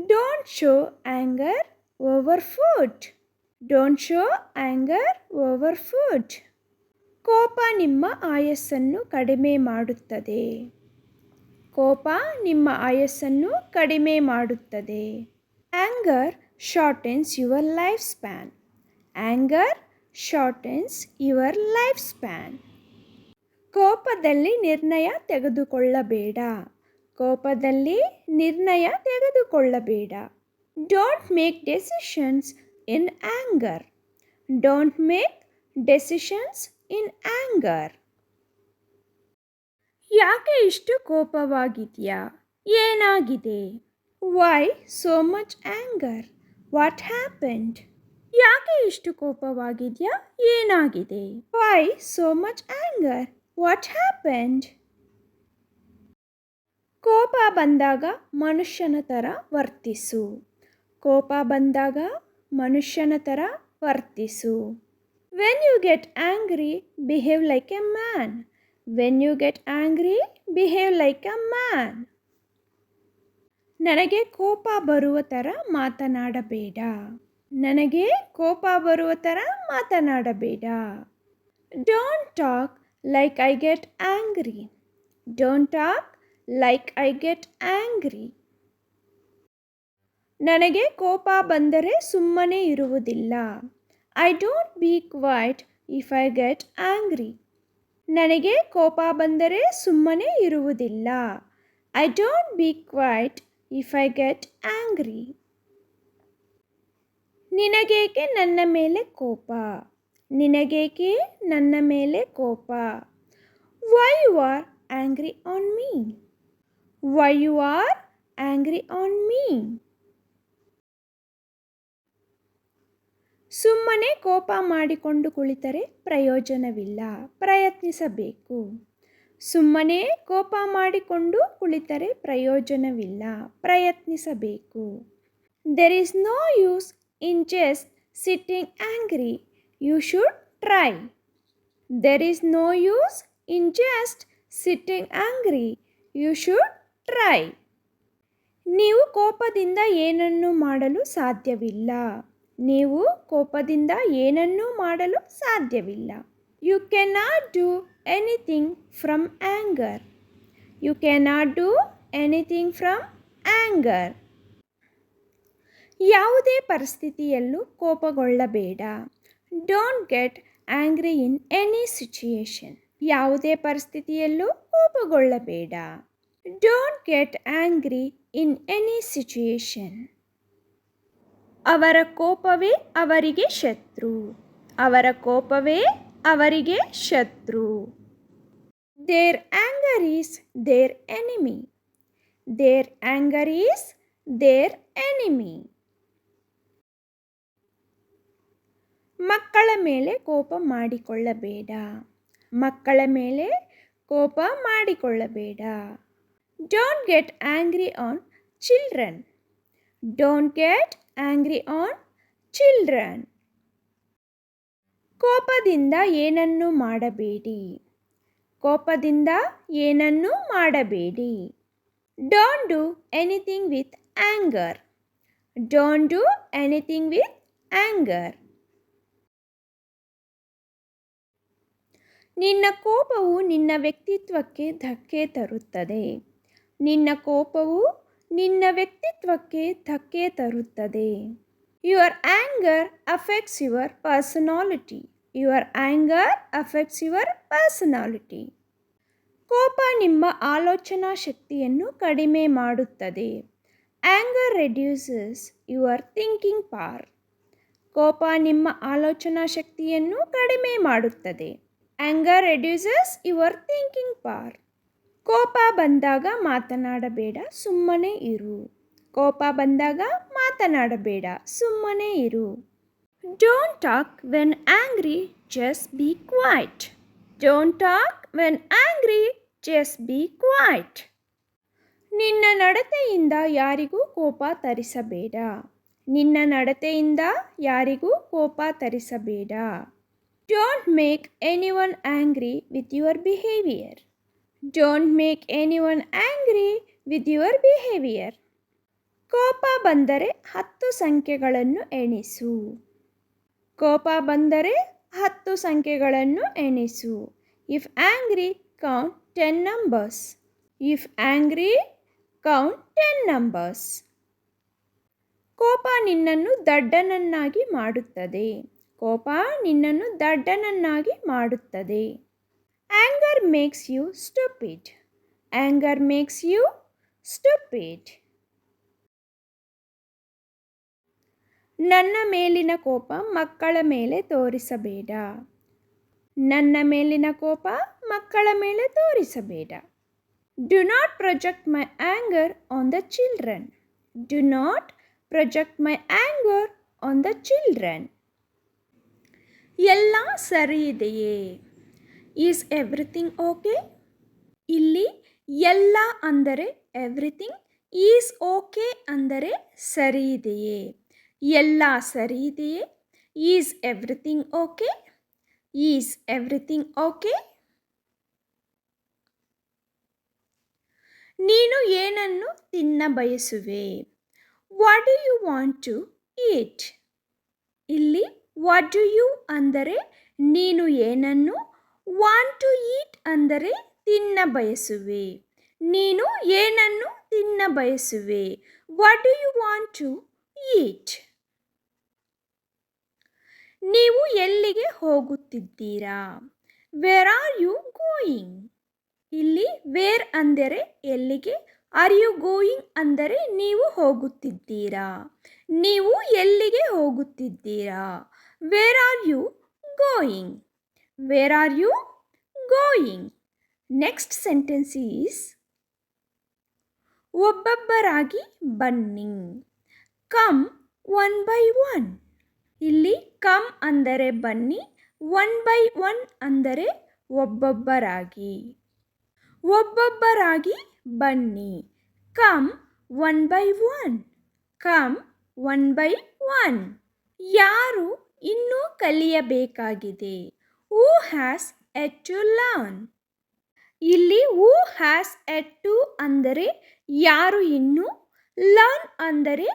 Don't show anger over food. Don't show anger over food. ಕೋಪ ನಿಮ್ಮ ಆಯಸ್ಸನ್ನು ಕಡಿಮೆ ಮಾಡುತ್ತದೆ. ಕೋಪ ನಿಮ್ಮ ಆಯಸ್ಸನ್ನು ಕಡಿಮೆ ಮಾಡುತ್ತದೆ. Anger shortens your life span. Anger shortens your life span. ಕೋಪದಲ್ಲಿ ನಿರ್ಣಯ ತೆಗೆದುಕೊಳ್ಳಬೇಡ. ಕೋಪದಲ್ಲಿ ನಿರ್ಣಯ ತೆಗೆದುಕೊಳ್ಳಬೇಡ. Don't make decisions in anger. Don't make decisions in anger. ಯಾಕೆ ಇಷ್ಟು ಕೋಪವಾಗಿದೆಯಾ? ಏನಾಗಿದೆ? Why so much anger? What happened? ಯಾಕೆ ಇಷ್ಟು ಕೋಪವಾಗಿದೆಯಾ? ಏನಾಗಿದೆ? Why so much anger? What happened? ಕೋಪ ಬಂದಾಗ ಮನುಷ್ಯನ ಥರ ವರ್ತಿಸು. ಕೋಪ ಬಂದಾಗ ಮನುಷ್ಯನ ಥರ ವರ್ತಿಸು. When you get angry behave like a man. When you get angry behave like a man. ನನಗೆ ಕೋಪ ಬರುವ ಥರ ಮಾತನಾಡಬೇಡ. ನನಗೆ ಕೋಪ ಬರುವ ಥರ ಮಾತನಾಡಬೇಡ. Don't talk like I get angry. Don't talk like I get angry. ನನಗೆ ಕೋಪ ಬಂದರೆ ಸುಮ್ಮನೆ ಇರುವುದಿಲ್ಲ. I don't be quiet if I get angry. ನನಗೆ ಕೋಪ ಬಂದರೆ ಸುಮ್ಮನೆ ಇರುವುದಿಲ್ಲ. I don't be quiet if I get angry. ನಿನಗೇಕೆ ನನ್ನ ಮೇಲೆ ಕೋಪ? ನಿನಗೇಕೆ ನನ್ನ ಮೇಲೆ ಕೋಪ? Why you are angry on me? Why you are angry on me? ಸುಮ್ಮನೆ ಕೋಪ ಮಾಡಿಕೊಂಡು ಕುಳಿತರೆ ಪ್ರಯೋಜನವಿಲ್ಲ, ಪ್ರಯತ್ನಿಸಬೇಕು. ಸುಮ್ಮನೆ ಕೋಪ ಮಾಡಿಕೊಂಡು ಕುಳಿತರೆ ಪ್ರಯೋಜನವಿಲ್ಲ, ಪ್ರಯತ್ನಿಸಬೇಕು. There is no use in just sitting angry. You should try. There is no use in just sitting angry. You should try. ನೀವು ಕೋಪದಿಂದ ಏನನ್ನೂ ಮಾಡಲು ಸಾಧ್ಯವಿಲ್ಲ. ನೀವು ಕೋಪದಿಂದ ಏನನ್ನೂ ಮಾಡಲು ಸಾಧ್ಯವಿಲ್ಲ. You cannot do anything from anger. You cannot do anything from anger. ಯಾವುದೇ ಪರಿಸ್ಥಿತಿಯಲ್ಲೂ ಕೋಪಗೊಳ್ಳಬೇಡ. Don't get angry in any situation. ಯಾವುದೇ ಪರಿಸ್ಥಿತಿಯಲ್ಲೂ ಕೋಪಗೊಳ್ಳಬೇಡ. Don't get angry in any situation. ಅವರ ಕೋಪವೇ ಅವರಿಗೆ ಶತ್ರು. ಅವರ ಕೋಪವೇ ಅವರಿಗೆ ಶತ್ರು. Their anger is their enemy. Their anger is their enemy. ಮಕ್ಕಳ ಮೇಲೆ ಕೋಪ ಮಾಡಿಕೊಳ್ಳಬೇಡ. ಮಕ್ಕಳ ಮೇಲೆ ಕೋಪ ಮಾಡಿಕೊಳ್ಳಬೇಡ. Don't get angry on children. Don't get angry on children. ಕೋಪದಿಂದ ಏನನ್ನೂ ಮಾಡಬೇಡಿ. ಕೋಪದಿಂದ ಏನನ್ನೂ ಮಾಡಬೇಡಿ. Don't do anything with anger. Don't do anything with anger. ನಿನ್ನ ಕೋಪವು ನಿನ್ನ ವ್ಯಕ್ತಿತ್ವಕ್ಕೆ ಧಕ್ಕೆ ತರುತ್ತದೆ. ನಿನ್ನ ಕೋಪವು ನಿನ್ನ ವ್ಯಕ್ತಿತ್ವಕ್ಕೆ ಧಕ್ಕೆ ತರುತ್ತದೆ. Your anger affects your personality. Your anger affects your personality. ಕೋಪ ನಿಮ್ಮ ಆಲೋಚನಾ ಶಕ್ತಿಯನ್ನು ಕಡಿಮೆ ಮಾಡುತ್ತದೆ. Anger reduces your thinking power. ಕೋಪ ನಿಮ್ಮ ಆಲೋಚನಾ ಶಕ್ತಿಯನ್ನು ಕಡಿಮೆ ಮಾಡುತ್ತದೆ. Anger reduces your thinking power. ಕೋಪ ಬಂದಾಗ ಮಾತನಾಡಬೇಡ, ಸುಮ್ಮನೆ ಇರು. ಕೋಪ ಬಂದಾಗ ಮಾತನಾಡಬೇಡ, ಸುಮ್ಮನೆ ಇರು. Don't talk when angry, just be quiet. Don't talk when angry, just be quiet. ನಿನ್ನ ನಡತೆಯಿಂದ ಯಾರಿಗೂ ಕೋಪ ತರಿಸಬೇಡ. ನಿನ್ನ ನಡತೆಯಿಂದ ಯಾರಿಗೂ ಕೋಪ ತರಿಸಬೇಡ. Don't make anyone angry with your behavior. Don't make anyone angry with your behavior. ಕೋಪ ಬಂದರೆ 10 ಸಂಖ್ಯೆಗಳನ್ನು ಎಣಿಸು. ಕೋಪ ಬಂದರೆ 10 ಸಂಖ್ಯೆಗಳನ್ನು ಎಣಿಸು. If angry, count 10 numbers. If angry, count 10 numbers. ಕೋಪ ನಿನ್ನನ್ನು ದಡ್ಡನನ್ನಾಗಿ ಮಾಡುತ್ತದೆ. ಕೋಪ ನಿನ್ನನ್ನು ದಡ್ಡನನ್ನಾಗಿ ಮಾಡುತ್ತದೆ. Anger makes you stupid. Anger makes you stupid. ನನ್ನ ಮೇಲಿನ ಕೋಪ ಮಕ್ಕಳ ಮೇಲೆ ತೋರಿಸಬೇಡ. ನನ್ನ ಮೇಲಿನ ಕೋಪ ಮಕ್ಕಳ ಮೇಲೆ ತೋರಿಸಬೇಡ. Do not project my anger on the children. Do not project my anger on the children. ಎಲ್ಲ ಸರಿ ಇದೆಯೇ? Is everything okay? ಇಲ್ಲಿ ಎಲ್ಲ ಅಂದರೆ ಎವ್ರಿಥಿಂಗ್, ಈಸ್ ಓಕೆ ಅಂದರೆ ಸರಿ ಇದೆಯೇ. ಎಲ್ಲ ಸರಿ ಇದೆಯೇ? Is everything okay? Is everything okay? ನೀನು ಏನನ್ನು ತಿನ್ನ ಬಯಸುವೆ? What do you want to eat? ಇಲ್ಲಿ ವಾಟ್ ಡು ಯು ಅಂದರೆ ನೀನು ಏನನ್ನು, ವಾಂಟ್ ಟು ಈಟ್ ಅಂದರೆ ತಿನ್ನ ಬಯಸುವೆ. ನೀನು ಏನನ್ನು ತಿನ್ನ ಬಯಸುವೆ? What do you want to eat? ನೀವು ಎಲ್ಲಿಗೆ ಹೋಗುತ್ತಿದ್ದೀರಾ? Where are you going? ಇಲ್ಲಿ ವೇರ್ ಅಂದರೆ ಎಲ್ಲಿಗೆ, ಆರ್ ಯು ಗೋಯಿಂಗ್ ಅಂದರೆ ನೀವು ಹೋಗುತ್ತಿದ್ದೀರಾ. ನೀವು ಎಲ್ಲಿಗೆ ಹೋಗುತ್ತಿದ್ದೀರಾ? Where are you going? Where are you going? Next sentence is ಒಬ್ಬೊಬ್ಬರಾಗಿ ಬನ್ನಿ. Come one by one. ಇಲ್ಲಿ ಕಮ್ ಅಂದರೆ ಬನ್ನಿ, ಒನ್ ಬೈ ಒನ್ ಅಂದರೆ ಒಬ್ಬೊಬ್ಬರಾಗಿ. ಒಬ್ಬೊಬ್ಬರಾಗಿ ಬನ್ನಿ. Come one by one. Come one by one. ಯಾರು ಇನ್ನೂ ಕಲಿಯಬೇಕಾಗಿದೆ? Who has yet to learn? ಇಲ್ಲಿ ಹೂ ಹ್ಯಾಸ್ ಎಟ್ ಟು ಅಂದರೆ ಯಾರು ಇನ್ನೂ, ಲರ್ನ್ ಅಂದರೆ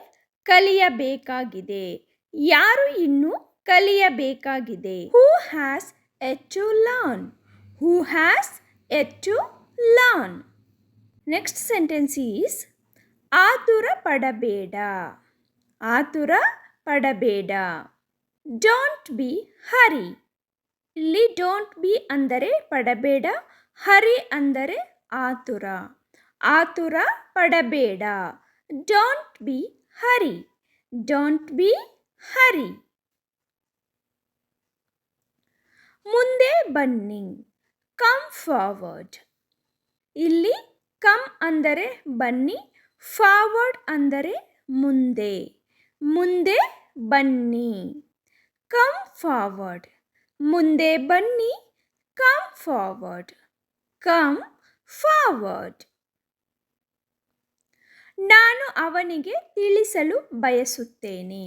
ಕಲಿಯಬೇಕಾಗಿದೆ. ಯಾರು ಇನ್ನೂ ಕಲಿಯಬೇಕಾಗಿದೆ? Who has yet to learn? Who has yet to learn? Next sentence is ಆತುರ ಪಡಬೇಡ. ಆತುರ ಪಡಬೇಡ. Don't be hurry. ಇಲ್ಲಿ ಡೋಂಟ್ ಬಿ ಅಂದರೆ ಪಡಬೇಡ, ಹರಿ ಅಂದರೆ ಆತುರ. ಆತುರ ಪಡಬೇಡ. Don't be hurry. Don't be hurry. ಮುಂದೆ ಬನ್ನಿ. Come forward. ಇಲ್ಲಿ ಕಮ್ ಅಂದರೆ ಬನ್ನಿ, ಫಾರ್ವರ್ಡ್ ಅಂದರೆ ಮುಂದೆ. ಮುಂದೆ ಬನ್ನಿ. Come forward. ಮುಂದೆ ಬನ್ನಿ. Come forward. Come forward. ನಾನು ಅವನಿಗೆ ತಿಳಿಸಲು ಬಯಸುತ್ತೇನೆ.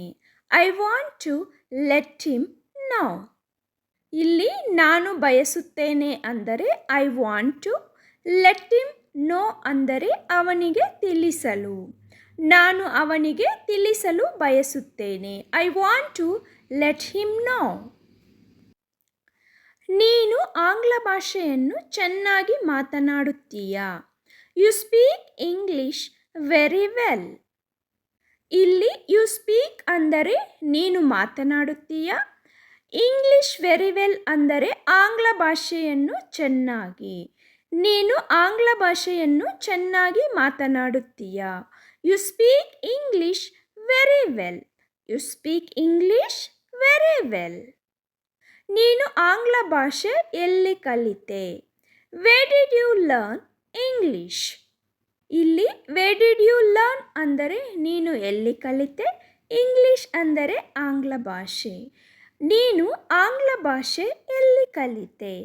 I want to let him know. ಇಲ್ಲಿ ನಾನು ಬಯಸುತ್ತೇನೆ ಅಂದರೆ I want to, let him know ಅಂದರೆ ಅವನಿಗೆ ತಿಳಿಸಲು. ನಾನು ಅವನಿಗೆ ತಿಳಿಸಲು ಬಯಸುತ್ತೇನೆ. I want to let him know. ನೀನು ಆಂಗ್ಲ ಭಾಷೆಯನ್ನು ಚೆನ್ನಾಗಿ ಮಾತನಾಡುತ್ತೀಯಾ? You speak English very well. ಇಲ್ಲಿ ಯು ಸ್ಪೀಕ್ ಅಂದರೆ ನೀನು ಮಾತನಾಡುತ್ತೀಯಾ, ಇಂಗ್ಲಿಷ್ ವೆರಿ ವೆಲ್ ಅಂದರೆ ಆಂಗ್ಲ ಭಾಷೆಯನ್ನು ಚೆನ್ನಾಗಿ. ನೀನು ಆಂಗ್ಲ ಭಾಷೆಯನ್ನು ಚೆನ್ನಾಗಿ ಮಾತನಾಡುತ್ತೀಯಾ? You speak English very well. You speak English very well. ನೀನು ಆಂಗ್ಲ ಭಾಷೆ ಎಲ್ಲಿ ಕಲಿತೆ? Where did you learn English? ಇಲ್ಲಿ ವೇರ್ ಡಿಡ್ ಯು ಲರ್ನ್ ಅಂದರೆ ನೀನು ಎಲ್ಲಿ ಕಲಿತೆ, ಇಂಗ್ಲಿಷ್ ಅಂದರೆ ಆಂಗ್ಲ ಭಾಷೆ. ನೀನು ಆಂಗ್ಲ ಭಾಷೆ ಎಲ್ಲಿ ಕಲಿತೆ?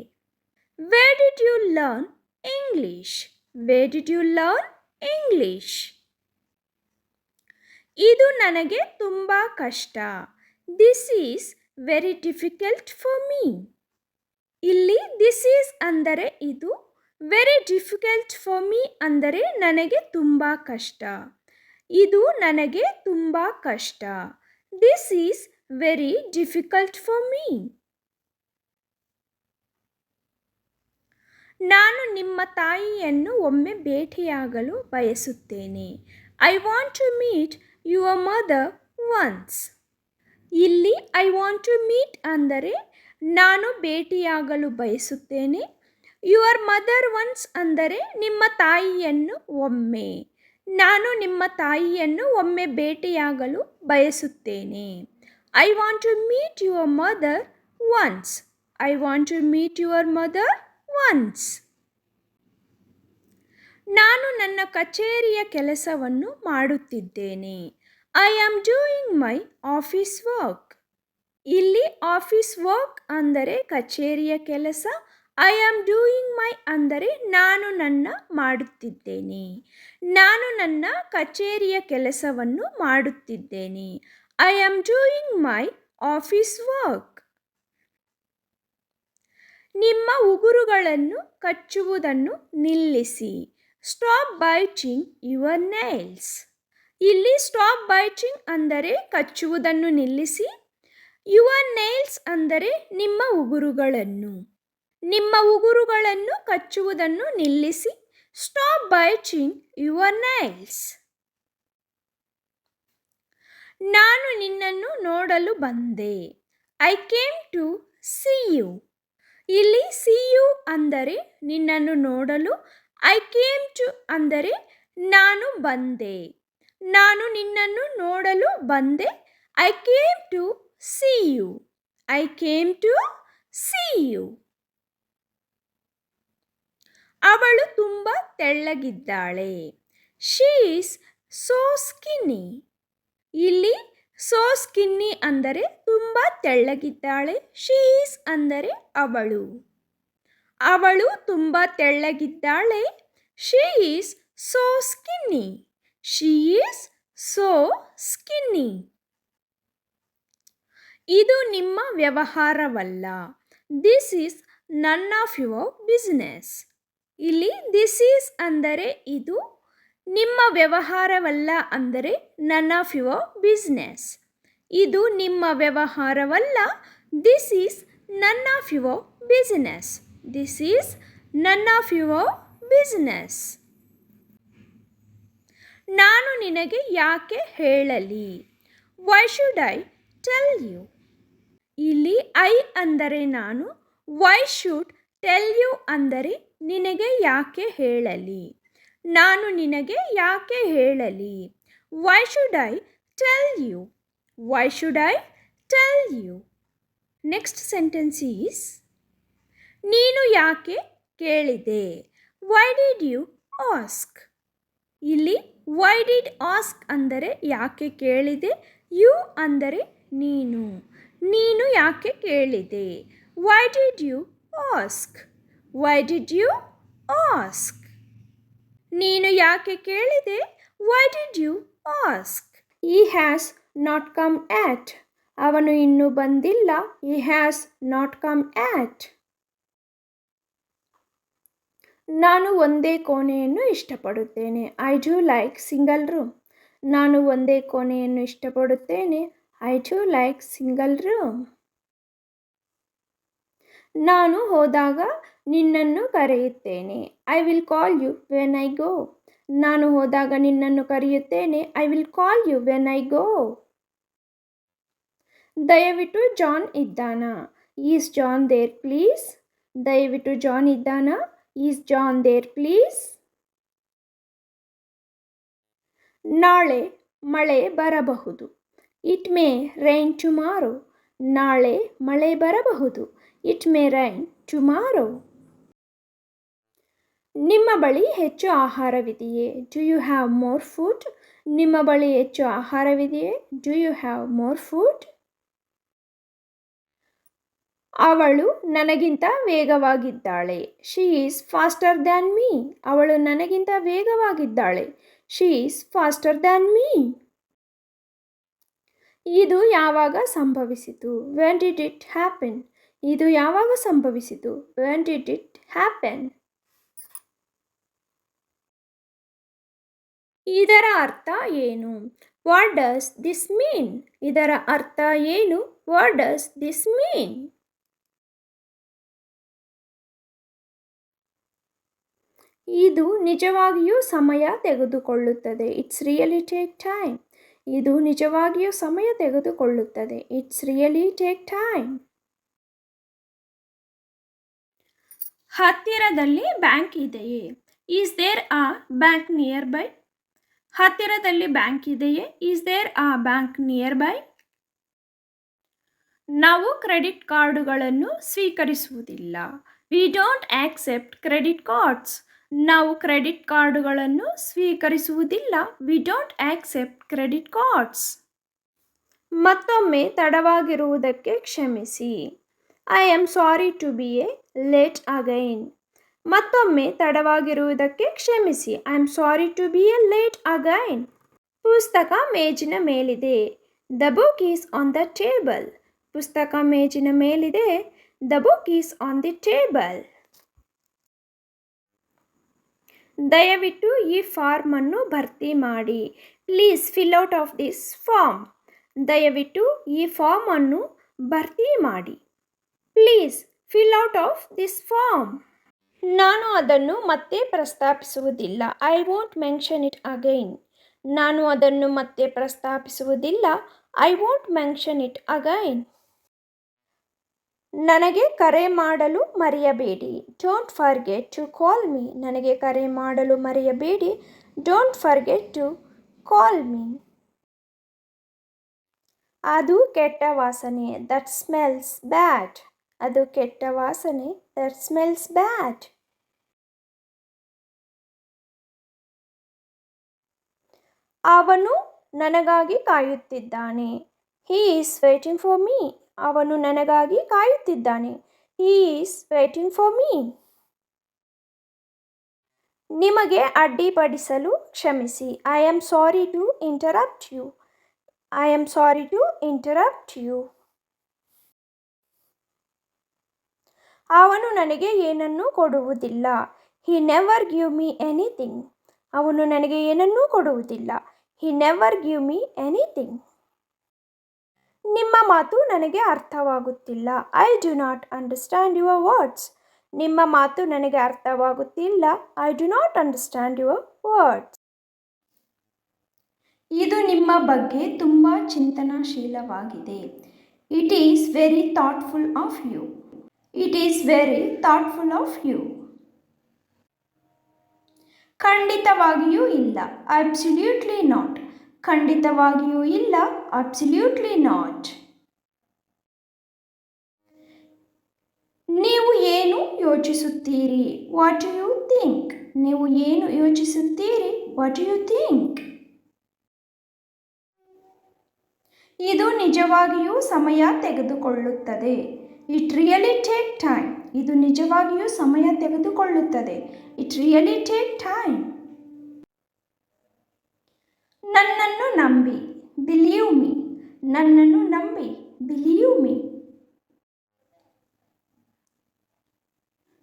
Where did you learn English? Where did you learn English? ಇದು ನನಗೆ ತುಂಬ ಕಷ್ಟ. This is very difficult for me. ಇಲ್ಲಿ ದಿಸ್ ಈಸ್ ಅಂದರೆ ಇದು, ವೆರಿ ಡಿಫಿಕಲ್ಟ್ ಫಾರ್ ಮೀ ಅಂದರೆ ನನಗೆ ತುಂಬ ಕಷ್ಟ. ಇದು ನನಗೆ ತುಂಬ ಕಷ್ಟ. This is very difficult for me. ನಾನು ನಿಮ್ಮ ತಾಯಿಯನ್ನು ಒಮ್ಮೆ ಭೇಟಿಯಾಗಲು ಬಯಸುತ್ತೇನೆ. I want to meet your mother once. ಇಲ್ಲಿ ಐ ವಾಂಟ್ ಟು ಮೀಟ್ ಅಂದರೆ ನಾನು ಭೇಟಿಯಾಗಲು ಬಯಸುತ್ತೇನೆ. ಯುವರ್ ಮದರ್ ಒನ್ಸ್ ಅಂದರೆ ನಿಮ್ಮ ತಾಯಿಯನ್ನು ಒಮ್ಮೆ. ನಾನು ನಿಮ್ಮ ತಾಯಿಯನ್ನು ಒಮ್ಮೆ ಭೇಟಿಯಾಗಲು ಬಯಸುತ್ತೇನೆ. I want to meet your mother once. I want to meet your mother once. ನಾನು ನನ್ನ ಕಚೇರಿಯ ಕೆಲಸವನ್ನು ಮಾಡುತ್ತಿದ್ದೇನೆ. I am doing my office work. ಇಲ್ಲಿ ಆಫೀಸ್ ವರ್ಕ್ ಅಂದರೆ ಕಚೇರಿಯ ಕೆಲಸ. ಐ ಆಮ್ ಡೂಯಿಂಗ್ ಮೈ ಅಂದರೆ ನಾನು ನನ್ನ ಮಾಡುತ್ತಿದ್ದೇನೆ. ನಾನು ನನ್ನ ಕಚೇರಿಯ ಕೆಲಸವನ್ನು ಮಾಡುತ್ತಿದ್ದೇನೆ. I am doing my office work. ನಿಮ್ಮ ಉಗುರುಗಳನ್ನು ಕಚ್ಚುವುದನ್ನು ನಿಲ್ಲಿಸಿ. Stop biting your nails. ಇಲ್ಲಿ ಸ್ಟಾಪ್ ಬೈಟಿಂಗ್ ಅಂದರೆ ಕಚ್ಚುವುದನ್ನು ನಿಲ್ಲಿಸಿ. ಯುವರ್ ನೈಲ್ಸ್ ಅಂದರೆ ನಿಮ್ಮ ಉಗುರುಗಳನ್ನು. ನಿಮ್ಮ ಉಗುರುಗಳನ್ನು ಕಚ್ಚುವುದನ್ನು ನಿಲ್ಲಿಸಿ. Stop biting your nails. ನಾನು ನಿನ್ನನ್ನು ನೋಡಲು ಬಂದೆ. I came to see you. ಇಲ್ಲಿ ಸಿ ಯು ಅಂದರೆ ನಿನ್ನನ್ನು ನೋಡಲು, ಐ ಕೇಮ್ ಟು ಅಂದರೆ ನಾನು ಬಂದೆ, ನಾನು ನಿನ್ನನ್ನು ನೋಡಲು ಬಂದೆ. I came to see you. I came to see you. ಅವಳು ತುಂಬ ತೆಳ್ಳಗಿದ್ದಾಳೆ. She is so skinny. ಇಲ್ಲಿ ಸೋ ಸ್ಕಿನ್ನಿ ಅಂದರೆ ತುಂಬ ತೆಳ್ಳಗಿದ್ದಾಳೆ. ಶಿ ಈಸ್ ಅಂದರೆ ಅವಳು. ಅವಳು ತುಂಬ ತೆಳ್ಳಗಿದ್ದಾಳೆ. She is so skinny. She is so skinny. ಇದು ನಿಮ್ಮ ವ್ಯವಹಾರವಲ್ಲ. This is none of your business. ಇಲ್ಲಿ ದಿಸ್ ಈಸ್ ಅಂದರೆ ಇದು, ನಿಮ್ಮ ವ್ಯವಹಾರವಲ್ಲ ಅಂದರೆ ನನ್ ಆಫ್ ಯುವರ್ ಬಿಸ್ನೆಸ್. ಇದು ನಿಮ್ಮ ವ್ಯವಹಾರವಲ್ಲ. This is none of your business. This is none of your business. ನಾನು ನಿನಗೆ ಯಾಕೆ ಹೇಳಲಿ? Why should I tell you? ಇಲ್ಲಿ ಐ ಅಂದರೆ ನಾನು, ವೈ ಶುಡ್ ಟೆಲ್ ಯು ಅಂದರೆ ನಿನಗೆ ಯಾಕೆ ಹೇಳಲಿ, ನಾನು ನಿನಗೆ ಯಾಕೆ ಹೇಳಲಿ. Why should I tell you? Why should I tell you? Next sentence is ನೀನು ಯಾಕೆ ಕೇಳಿದೆ? Why did you ask? ಇಲ್ಲಿ ವೈ ಡಿಡ್ ಆಸ್ಕ್ ಅಂದರೆ ಯಾಕೆ ಕೇಳಿದೆ, ಯು ಅಂದರೆ ನೀನು, ನೀನು ಯಾಕೆ ಕೇಳಿದೆ. Why did you ask? Why did you ask? ನೀನು ಯಾಕೆ ಕೇಳಿದೆ? Why did you ask? He has not come at. ಅವನು ಇನ್ನೂ ಬಂದಿಲ್ಲ. He has not come at. ನಾನು ಒಂದೇ ಕೋಣೆಯನ್ನು ಇಷ್ಟಪಡುತ್ತೇನೆ. I do like single room. ನಾನು ಒಂದೇ ಕೋಣೆಯನ್ನು ಇಷ್ಟಪಡುತ್ತೇನೆ. I do like single room. ನಾನು ಹೋದಾಗ ನಿನ್ನನ್ನು ಕರೆಯುತ್ತೇನೆ. I will call you when I go. ನಾನು ಹೋದಾಗ ನಿನ್ನನ್ನು ಕರೆಯುತ್ತೇನೆ. I will call you when I go. ದಯವಿಟ್ಟು ಜಾನ್ ಇದ್ದಾನಾ? Is John there please? ದಯವಿಟ್ಟು ಜಾನ್ ಇದ್ದಾನಾ? Is John there please? ನಾಳೆ ಮಳೆ ಬರಬಹುದು. It may rain tomorrow. ನಾಳೆ ಮಳೆ ಬರಬಹುದು. It may rain tomorrow. ನಿಮ್ಮ ಬಳಿ ಹೆಚ್ಚು ಆಹಾರವಿದೆಯೇ? Do you have more food? ನಿಮ್ಮ ಬಳಿ ಹೆಚ್ಚು ಆಹಾರವಿದೆಯೇ? Do you have more food? ಅವಳು ನನಗಿಂತ ವೇಗವಾಗಿದ್ದಾಳೆ. She is faster than me. ಅವಳು ನನಗಿಂತ ವೇಗವಾಗಿದ್ದಾಳೆ. She is faster than me. ಇದು ಯಾವಾಗ ಸಂಭವಿಸಿತು? When did it happen? ಇದು ಯಾವಾಗ ಸಂಭವಿಸಿತು? When did it happen? ಇದರ ಅರ್ಥ ಏನು? What does this mean? ಇದರ ಅರ್ಥ ಏನು? What does this mean? ಇದು ನಿಜವಾಗಿಯೂ ಸಮಯ ತೆಗೆದುಕೊಳ್ಳುತ್ತದೆ. It's really take time. ಇದು ನಿಜವಾಗಿಯೂ ಸಮಯ ತೆಗೆದುಕೊಳ್ಳುತ್ತದೆ. It's really take time. ಹತ್ತಿರದಲ್ಲಿ ಬ್ಯಾಂಕ್ ಇದೆಯೇ? Is there a bank nearby? ಹತ್ತಿರದಲ್ಲಿ ಬ್ಯಾಂಕ್ ಇದೆಯೇ? Is there a bank nearby? ನಾವು ಕ್ರೆಡಿಟ್ ಕಾರ್ಡುಗಳನ್ನು ಸ್ವೀಕರಿಸುವುದಿಲ್ಲ. We don't accept credit cards. ನಾವು ಕ್ರೆಡಿಟ್ ಕಾರ್ಡುಗಳನ್ನು ಸ್ವೀಕರಿಸುವುದಿಲ್ಲ. We don't accept credit cards. ಮತ್ತೊಮ್ಮೆ ತಡವಾಗಿರುವುದಕ್ಕೆ ಕ್ಷಮಿಸಿ. I am sorry to be a late again. ಮತ್ತೊಮ್ಮೆ ತಡವಾಗಿರುವುದಕ್ಕೆ ಕ್ಷಮಿಸಿ. I am sorry to be a late again. ಪುಸ್ತಕ ಮೇಜಿನ ಮೇಲಿದೆ. The book is on the table. ಪುಸ್ತಕ ಮೇಜಿನ ಮೇಲಿದೆ. The book is on the table. ದಯವಿಟ್ಟು ಈ ಫಾರ್ಮನ್ನು ಭರ್ತಿ ಮಾಡಿ. Please fill out of this form. ದಯವಿಟ್ಟು ಈ ಫಾರ್ಮನ್ನು ಭರ್ತಿ ಮಾಡಿ. Please fill out of this form. ನಾನು ಅದನ್ನು ಮತ್ತೆ ಪ್ರಸ್ತಾಪಿಸುವುದಿಲ್ಲ. I won't mention it again. ನಾನು ಅದನ್ನು ಮತ್ತೆ ಪ್ರಸ್ತಾಪಿಸುವುದಿಲ್ಲ. I won't mention it again. ನನಗೆ ಕರೆ ಮಾಡಲು ಮರೆಯಬೇಡಿ. Don't forget to call me. ನನಗೆ ಕರೆ ಮಾಡಲು ಮರೆಯಬೇಡಿ. Don't forget to call me. ಅದು ಕೆಟ್ಟ ವಾಸನೆ. ದಟ್ ಸ್ಮೆಲ್ಸ್ ಬ್ಯಾಡ್. ಅದು ಕೆಟ್ಟ ವಾಸನೆ. That smells bad. ಅವನು ನನಗಾಗಿ ಕಾಯುತ್ತಿದ್ದಾನೆ. He is waiting for me. ಅವನು ನನಗಾಗಿ ಕಾಯುತ್ತಿದ್ದಾನೆ. He is waiting for me. ನಿಮಗೆ ಅಡ್ಡಿಪಡಿಸಲು ಕ್ಷಮಿಸಿ. I am sorry to interrupt you. I am sorry to interrupt you. ಅವನು ನನಗೆ ಏನನ್ನೂ ಕೊಡುವುದಿಲ್ಲ. He never give me anything. ಅವನು ನನಗೆ ಏನನ್ನೂ ಕೊಡುವುದಿಲ್ಲ. He never give me anything. ನಿಮ್ಮ ಮಾತು ನನಗೆ ಅರ್ಥವಾಗುತ್ತಿಲ್ಲ. I do not understand your words. ನಿಮ್ಮ ಮಾತು ನನಗೆ ಅರ್ಥವಾಗುತ್ತಿಲ್ಲ. I do not understand your words. ಇದು ನಿಮ್ಮ ಬಗ್ಗೆ ತುಂಬ ಚಿಂತನಾಶೀಲವಾಗಿದೆ. It is very thoughtful of you. It is very thoughtful of you. ಖಂಡಿತವಾಗಿಯೂ ಇಲ್ಲ. Absolutely not. ಖಂಡಿತವಾಗಿಯೂ ಇಲ್ಲ. Absolutely not. ನೀವು ಏನು ಯೋಚಿಸುತ್ತೀರಿ? What do you think? ನೀವು ಏನು ಯೋಚಿಸುತ್ತೀರಿ? What do you think? ಇದು ನಿಜವಾಗಿಯೂ ಸಮಯ ತೆಗೆದುಕೊಳ್ಳುತ್ತದೆ. It really take time. ಇದು ನಿಜವಾಗಿಯೂ ಸಮಯ ತೆಗೆದುಕೊಳ್ಳುತ್ತದೆ. It really take time. ನನ್ನನ್ನು ನಂಬಿ. Believe me. ನನ್ನನ್ನು ನಂಬಿ. Believe me.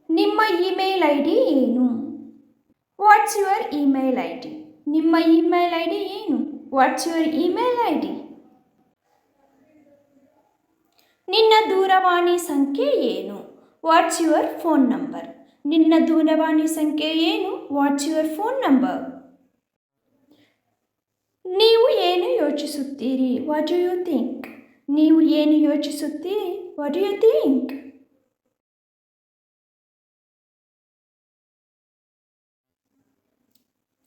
ನಿಮ್ಮ ಇಮೇಲ್ ಐ ಡಿ ಏನು? What's your email I D? ನಿಮ್ಮ ಇಮೇಲ್ ಐ ಡಿ ಏನು? What's your email I D? ನಿನ್ನ ದೂರವಾಣಿ ಸಂಖ್ಯೆ ಏನು? What's your phone number? ನಿನ್ನ ದೂರವಾಣಿ ಸಂಖ್ಯೆ ಏನು? What's your phone number? ನೀವು ಏನು ಯೋಚಿಸುತ್ತೀರಿ? What do you think? ನೀವು ಏನು ಯೋಚಿಸುತ್ತೀರಿ? What do you think?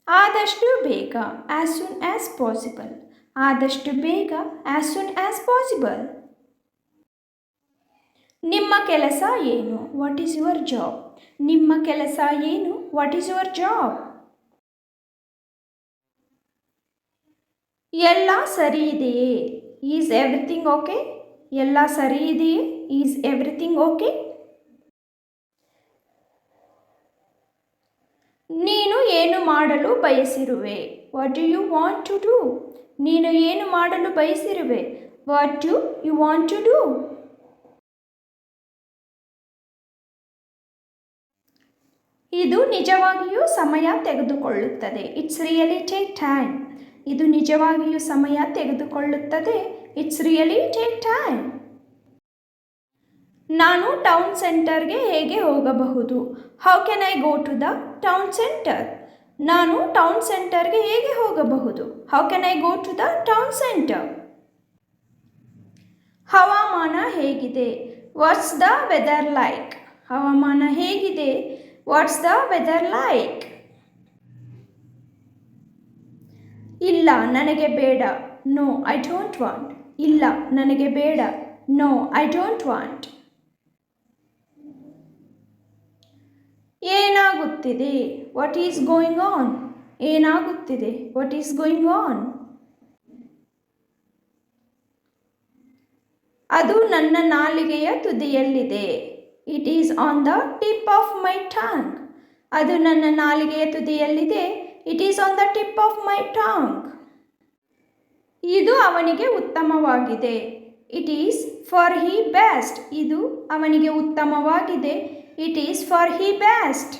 ಆದಷ್ಟು ಬೇಗ. As soon as possible. ಆದಷ್ಟು ಬೇಗ. As soon as possible. ನಿಮ್ಮ ಕೆಲಸ ಏನು? What is your job? ನಿಮ್ಮ ಕೆಲಸ ಏನು? What is your job? ಎಲ್ಲ ಸರಿ ಇದೆಯೇ? Is everything okay? ಎಲ್ಲ ಸರಿ ಇದೆಯೇ? Is everything okay? ನೀನು ಏನು ಮಾಡಲು ಬಯಸಿರುವೆ? What do you want to do? ನೀನು ಏನು ಮಾಡಲು ಬಯಸಿರುವೆ? What do you want to do? ಇದು ನಿಜವಾಗಿಯೂ ಸಮಯ ತೆಗೆದುಕೊಳ್ಳುತ್ತದೆ. It's really take time. ಇದು ನಿಜವಾಗಿಯೂ ಸಮಯ ತೆಗೆದುಕೊಳ್ಳುತ್ತದೆ. It's really take time. ನಾನು ಟೌನ್ ಸೆಂಟರ್ಗೆ ಹೇಗೆ ಹೋಗಬಹುದು? How can I go to the town centre? ನಾನು ಟೌನ್ ಸೆಂಟರ್ಗೆ ಹೇಗೆ ಹೋಗಬಹುದು? How can I go to the town centre? ಹವಾಮಾನ ಹೇಗಿದೆ? What's the weather like? ಹವಾಮಾನ ಹೇಗಿದೆ? What's the weather like? ಇಲ್ಲ ನನಗೆ ಬೇಡ. No I don't want. ಇಲ್ಲ ನನಗೆ ಬೇಡ. No I don't want. ಏನಾಗುತ್ತಿದೆ? What is going on? ಏನಾಗುತ್ತಿದೆ? What is going on? ಅದು ನನ್ನ ನಾಲಿಗೆಯ ತುದಿಯಲ್ಲಿದೆ. It is on the tip of my tongue. ಅದು ನನ್ನ ನಾಲಿಗೆಯ ತುದಿಯಲ್ಲಿದೆ. It is on the tip of my tongue. ಇದು ಅವನಿಗೆ ಉತ್ತಮವಾಗಿದೆ. It is for he best. ಇದು ಅವನಿಗೆ ಉತ್ತಮವಾಗಿದೆ. It is for he best.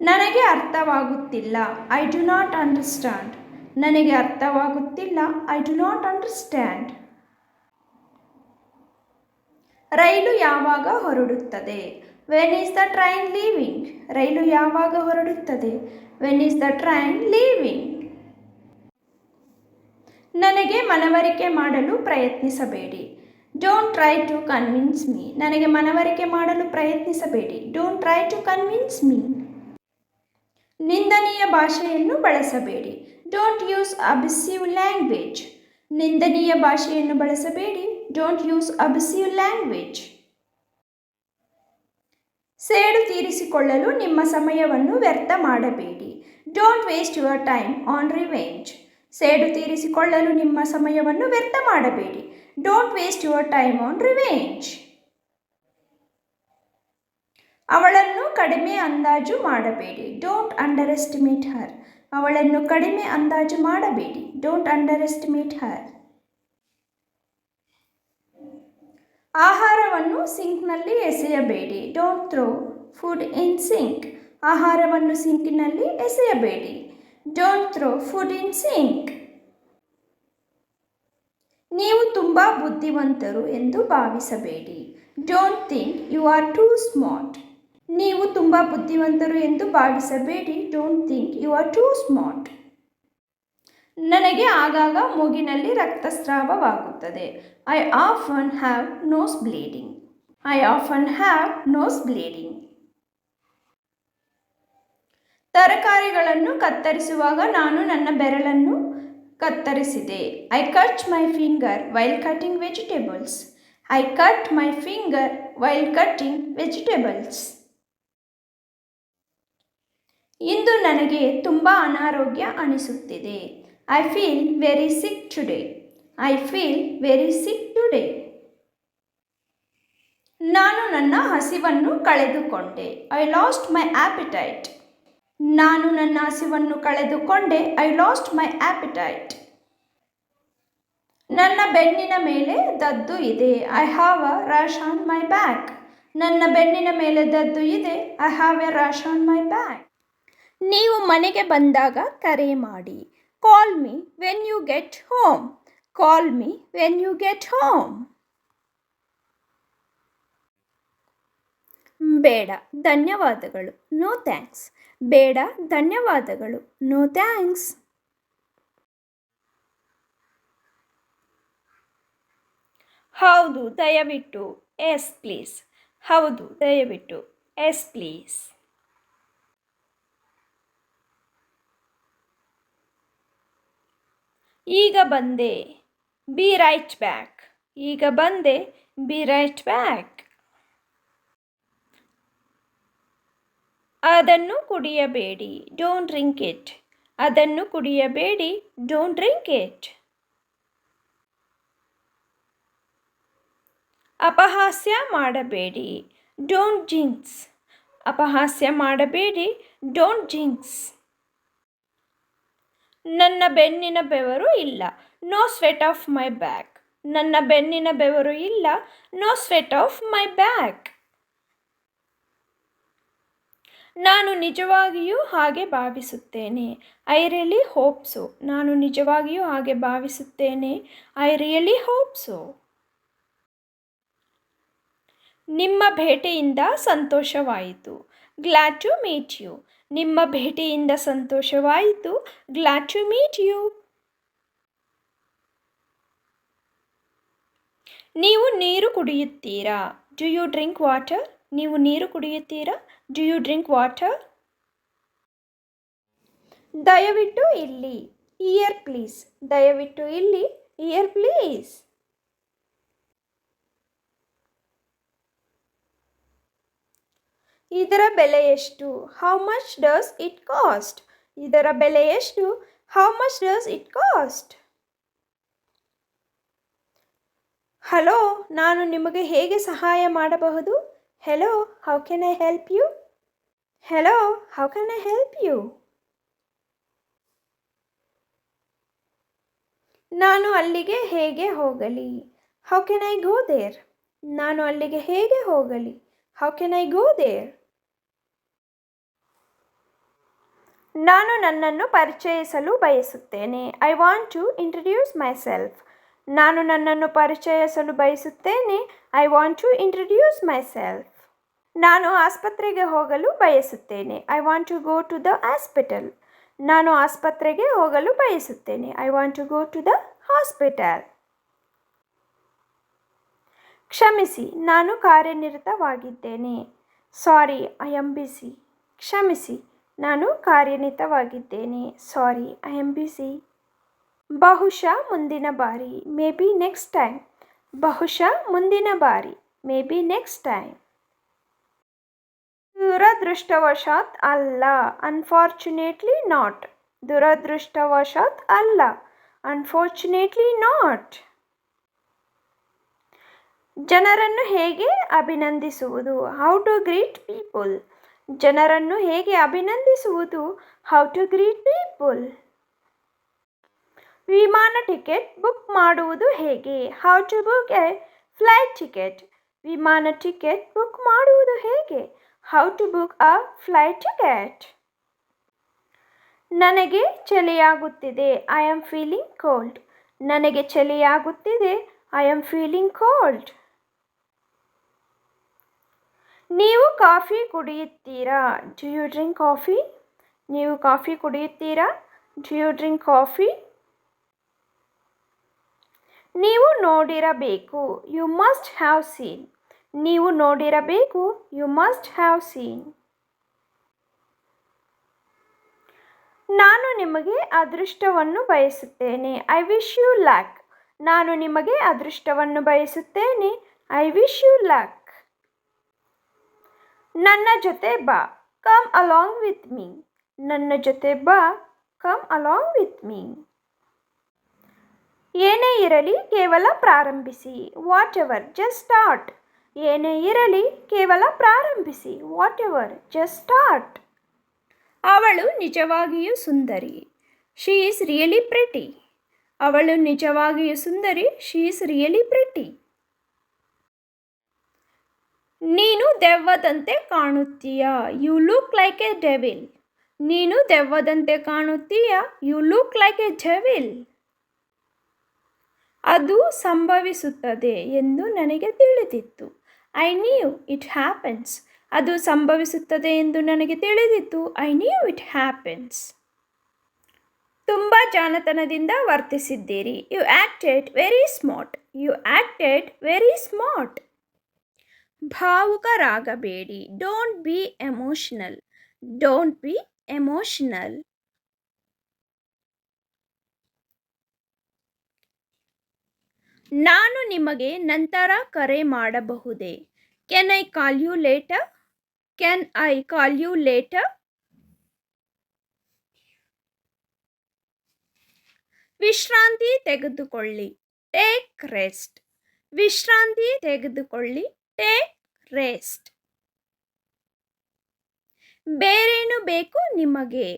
ನನಗೆ ಅರ್ಥವಾಗುತ್ತಿಲ್ಲ. I do not understand. ನನಗೆ ಅರ್ಥವಾಗುತ್ತಿಲ್ಲ. I do not understand. ರೈಲು ಯಾವಾಗ ಹೊರಡುತ್ತದೆ? When is the train leaving? ರೈಲು ಯಾವಾಗ ಹೊರಡುತ್ತದೆ? When is the train leaving? ನನಗೆ ಮನವರಿಕೆ ಮಾಡಲು ಪ್ರಯತ್ನಿಸಬೇಡಿ. Don't try to convince me. ನನಗೆ ಮನವರಿಕೆ ಮಾಡಲು ಪ್ರಯತ್ನಿಸಬೇಡಿ. Don't try to convince me. ನಿಂದನೀಯ ಭಾಷೆಯನ್ನು ಬಳಸಬೇಡಿ. Don't use abusive language. ನಿಂದನೀಯ ಭಾಷೆಯನ್ನು ಬಳಸಬೇಡಿ. Don't use abusive language. ಸೇಡು ತೀರಿಸಿಕೊಳ್ಳಲು ನಿಮ್ಮ ಸಮಯವನ್ನು ವ್ಯರ್ಥ ಮಾಡಬೇಡಿ. Don't waste your time on revenge. ಸೇಡು ತೀರಿಸಿಕೊಳ್ಳಲು ನಿಮ್ಮ ಸಮಯವನ್ನು ವ್ಯರ್ಥ ಮಾಡಬೇಡಿ. Don't waste your time on revenge. ಅವಳನ್ನು ಕಡಿಮೆ ಅಂದಾಜು ಮಾಡಬೇಡಿ. Don't underestimate her. ಅವಳನ್ನು ಕಡಿಮೆ ಅಂದಾಜು ಮಾಡಬೇಡಿ. Don't underestimate her. ಆಹಾರವನ್ನು ಸಿಂಕ್ನಲ್ಲಿ ಎಸೆಯಬೇಡಿ. Don't throw food in sink. ಆಹಾರವನ್ನು ಸಿಂಕಿನಲ್ಲಿ ಎಸೆಯಬೇಡಿ. Don't throw food in sink. ನೀವು ತುಂಬ ಬುದ್ಧಿವಂತರು ಎಂದು ಭಾವಿಸಬೇಡಿ. Don't think you are too smart. ನೀವು ತುಂಬ ಬುದ್ಧಿವಂತರು ಎಂದು ಭಾವಿಸಬೇಡಿ. Don't think you are too smart. ನನಗೆ ಆಗಾಗ ಮೂಗಿನಲ್ಲಿ ರಕ್ತಸ್ರಾವವಾಗುತ್ತದೆ. I often have nose bleeding. I often have nose bleeding. ತರಕಾರಿಗಳನ್ನು ಕತ್ತರಿಸುವಾಗ ನಾನು ನನ್ನ ಬೆರಳನ್ನು ಕತ್ತರಿಸಿದೆ. I cut my finger while cutting vegetables. I cut my finger while cutting vegetables. ಇಂದು ನನಗೆ ತುಂಬ ಅನಾರೋಗ್ಯ ಅನಿಸುತ್ತಿದೆ. I feel very sick today. I feel very sick today. ನಾನು ನನ್ನ ಹಸಿವನ್ನು ಕಳೆದುಕೊಂಡೆ. ಐ ಲಾಸ್ಟ್ ಮೈ ಆಪಿಟೈಟ್. ನಾನು ನನ್ನ ಹಸಿವನ್ನು ಕಳೆದುಕೊಂಡೆ. ಐ ಲಾಸ್ಟ್ ಮೈ ಆಪಿಟೈಟ್. ನನ್ನ ಬೆನ್ನಿನ ಮೇಲೆ ದದ್ದು ಇದೆ. I have a rash on my back. ನನ್ನ ಬೆನ್ನಿನ ಮೇಲೆ ದದ್ದು ಇದೆ. I have a rash on my back. ನೀವು ಮನೆಗೆ ಬಂದಾಗ ಕರೆ ಮಾಡಿ. Call me when you get home. Call me when you get home. ಬೇಡ ಧನ್ಯವಾದಗಳು. No thanks. ಬೇಡ ಧನ್ಯವಾದಗಳು. No thanks. ಹೌದು ದಯವಿಟ್ಟು. Yes please. ಹೌದು ದಯವಿಟ್ಟು. Yes please. ಈಗ ಬಂದೆ. Be right back. ಈಗ ಬಂದೆ. Be right back. ಅದನ್ನು ಕುಡಿಯಬೇಡಿ. Don't drink it. ಅದನ್ನು ಕುಡಿಯಬೇಡಿ. Don't drink it. ಅಪಹಾಸ್ಯ ಮಾಡಬೇಡಿ. Don't jinx. ಅಪಹಾಸ್ಯ ಮಾಡಬೇಡಿ. Don't jinx. ನನ್ನ ಬೆನ್ನಿನ ಬೆವರು ಇಲ್ಲ. No sweat off my back. ನನ್ನ ಬೆನ್ನಿನ ಬೆವರು ಇಲ್ಲ. No sweat off my back. ನಾನು ನಿಜವಾಗಿಯೂ ಹಾಗೆ ಭಾವಿಸುತ್ತೇನೆ. I really hope so. ನಾನು ನಿಜವಾಗಿಯೂ ಹಾಗೆ ಭಾವಿಸುತ್ತೇನೆ. I really hope so. ನಿಮ್ಮ ಭೇಟಿಯಿಂದ ಸಂತೋಷವಾಯಿತು. Glad to meet you. ನಿಮ್ಮ ಭೇಟಿಯಿಂದ ಸಂತೋಷವಾಯಿತು. Glad to meet you. ನೀವು ನೀರು ಕುಡಿಯುತ್ತೀರಾ? Do you drink water? ನೀವು ನೀರು ಕುಡಿಯುತ್ತೀರಾ? Do you drink water? ದಯವಿಟ್ಟು ಇಲ್ಲಿ. Here please. ದಯವಿಟ್ಟು ಇಲ್ಲಿ. Here please. ಇದರ ಬೆಲೆ ಎಷ್ಟು? How much does it cost? ಇದರ ಬೆಲೆ ಎಷ್ಟು? How much does it cost? Hello, ನಾನು ನಿಮಗೆ ಹೇಗೆ ಸಹಾಯ ಮಾಡಬಹುದು? Hello, how can I help you? Hello, how can I help you? ನಾನು ಅಲ್ಲಿಗೆ ಹೇಗೆ ಹೋಗಲಿ? How can I go there? ನಾನು ಅಲ್ಲಿಗೆ ಹೇಗೆ ಹೋಗಲಿ? How can I go there? ನಾನು ನನ್ನನ್ನು ಪರಿಚಯಿಸಲು ಬಯಸುತ್ತೇನೆ. I want to introduce myself. ನಾನು ನನ್ನನ್ನು ಪರಿಚಯಿಸಲು ಬಯಸುತ್ತೇನೆ. I want to introduce myself. ನಾನು ಆಸ್ಪತ್ರೆಗೆ ಹೋಗಲು ಬಯಸುತ್ತೇನೆ. I want to go to the hospital. ನಾನು ಆಸ್ಪತ್ರೆಗೆ ಹೋಗಲು ಬಯಸುತ್ತೇನೆ. I want to go to the hospital. ಕ್ಷಮಿಸಿ, ನಾನು ಕಾರ್ಯನಿರತವಾಗಿದ್ದೇನೆ. ಸಾರಿ, ಐ ಆಮ್ ಬಿಸಿ. ಕ್ಷಮಿಸಿ, ನಾನು ಕಾರ್ಯನಿರತವಾಗಿದ್ದೇನೆ. ಸಾರಿ, ಐ ಆಮ್ ಬಿಸಿ. ಬಹುಶಃ ಮುಂದಿನ ಬಾರಿ, ಮೇ ಬಿ ನೆಕ್ಸ್ಟ್ ಟೈಮ್. ಬಹುಶಃ ಮುಂದಿನ ಬಾರಿ, ಮೇ ಬಿ ನೆಕ್ಸ್ಟ್ ಟೈಮ್. ದುರದೃಷ್ಟವಶಾತ್ ಅಲ್ಲ, ಅನ್ಫಾರ್ಚುನೇಟ್ಲಿ ನಾಟ್. ದುರದೃಷ್ಟವಶಾತ್ ಅಲ್ಲ, ಅನ್ಫಾರ್ಚುನೇಟ್ಲಿ ನಾಟ್. ಜನರನ್ನು ಹೇಗೆ ಅಭಿನಂದಿಸುವುದು? How to greet people. ಜನರನ್ನು ಹೇಗೆ ಅಭಿನಂದಿಸುವುದು? How to greet people. ವಿಮಾನ ಟಿಕೆಟ್ ಬುಕ್ ಮಾಡುವುದು ಹೇಗೆ? How to book a flight ticket. ವಿಮಾನ ಟಿಕೆಟ್ ಬುಕ್ ಮಾಡುವುದು ಹೇಗೆ? How to book a flight ticket. ನನಗೆ ಚಳಿಯಾಗುತ್ತಿದೆ. I am feeling cold. ನನಗೆ ಚಳಿಯಾಗುತ್ತಿದೆ. I am feeling cold. ನೀವು ಕಾಫಿ ಕುಡಿಯುತ್ತೀರಾ? Do you drink coffee? ನೀವು ಕಾಫಿ ಕುಡಿಯುತ್ತೀರಾ? Do you drink coffee? ನೀವು ನೋಡಿರಬೇಕು. You must have scene. ನೀವು ನೋಡಿರಬೇಕು. You must have seen. ನಾನು ನಿಮಗೆ ಅದೃಷ್ಟವನ್ನು ಬಯಸುತ್ತೇನೆ. I wish you luck. ನಾನು ನಿಮಗೆ ಅದೃಷ್ಟವನ್ನು ಬಯಸುತ್ತೇನೆ. I wish you luck. ನನ್ನ ಜೊತೆ ಬಾ. Come along with me. ನನ್ನ ಜೊತೆ ಬಾ. Come along with me. ಏನೇ ಇರಲಿ, ಕೇವಲ ಪ್ರಾರಂಭಿಸಿ. Whatever, just start. ಏನೇ ಇರಲಿ, ಕೇವಲ ಪ್ರಾರಂಭಿಸಿ. Whatever, just start. ಅವಳು ನಿಜವಾಗಿಯೂ ಸುಂದರಿ. She is really pretty. ಅವಳು ನಿಜವಾಗಿಯೂ ಸುಂದರಿ. She is really pretty. ನೀನು ದೆವ್ವದಂತೆ ಕಾಣುತ್ತೀಯಾ? You look like a devil. ನೀನು ದೆವ್ವದಂತೆ ಕಾಣುತ್ತೀಯಾ? You look like a devil. ಅದು ಸಂಭವಿಸುತ್ತದೆ ಎಂದು ನನಗೆ ತಿಳಿದಿತ್ತು. I knew it happens. ಅದು ಸಂಭವಿಸುತ್ತದೆ ಎಂದು ನನಗೆ ತಿಳಿದಿತ್ತು. I knew it happens. ತುಂಬ ಜಾಣತನದಿಂದ ವರ್ತಿಸಿದ್ದೀರಿ. You acted very smart. You acted very smart. ಭಾವುಕರಾಗಬೇಡಿ. Don't be emotional. Don't be emotional. ನಾನು ನಿಮಗೆ ನಂತರ ಕರೆ ಮಾಡಬಹುದೇ? Can I call you later? Can I call you later? ವಿಶ್ರಾಂತಿ ತೆಗೆದುಕೊಳ್ಳಿ. Take rest. ವಿಶ್ರಾಂತಿ ತೆಗೆದುಕೊಳ್ಳಿ. Take rest. ಬೇರೇನು ಬೇಕು ನಿಮಗೆ?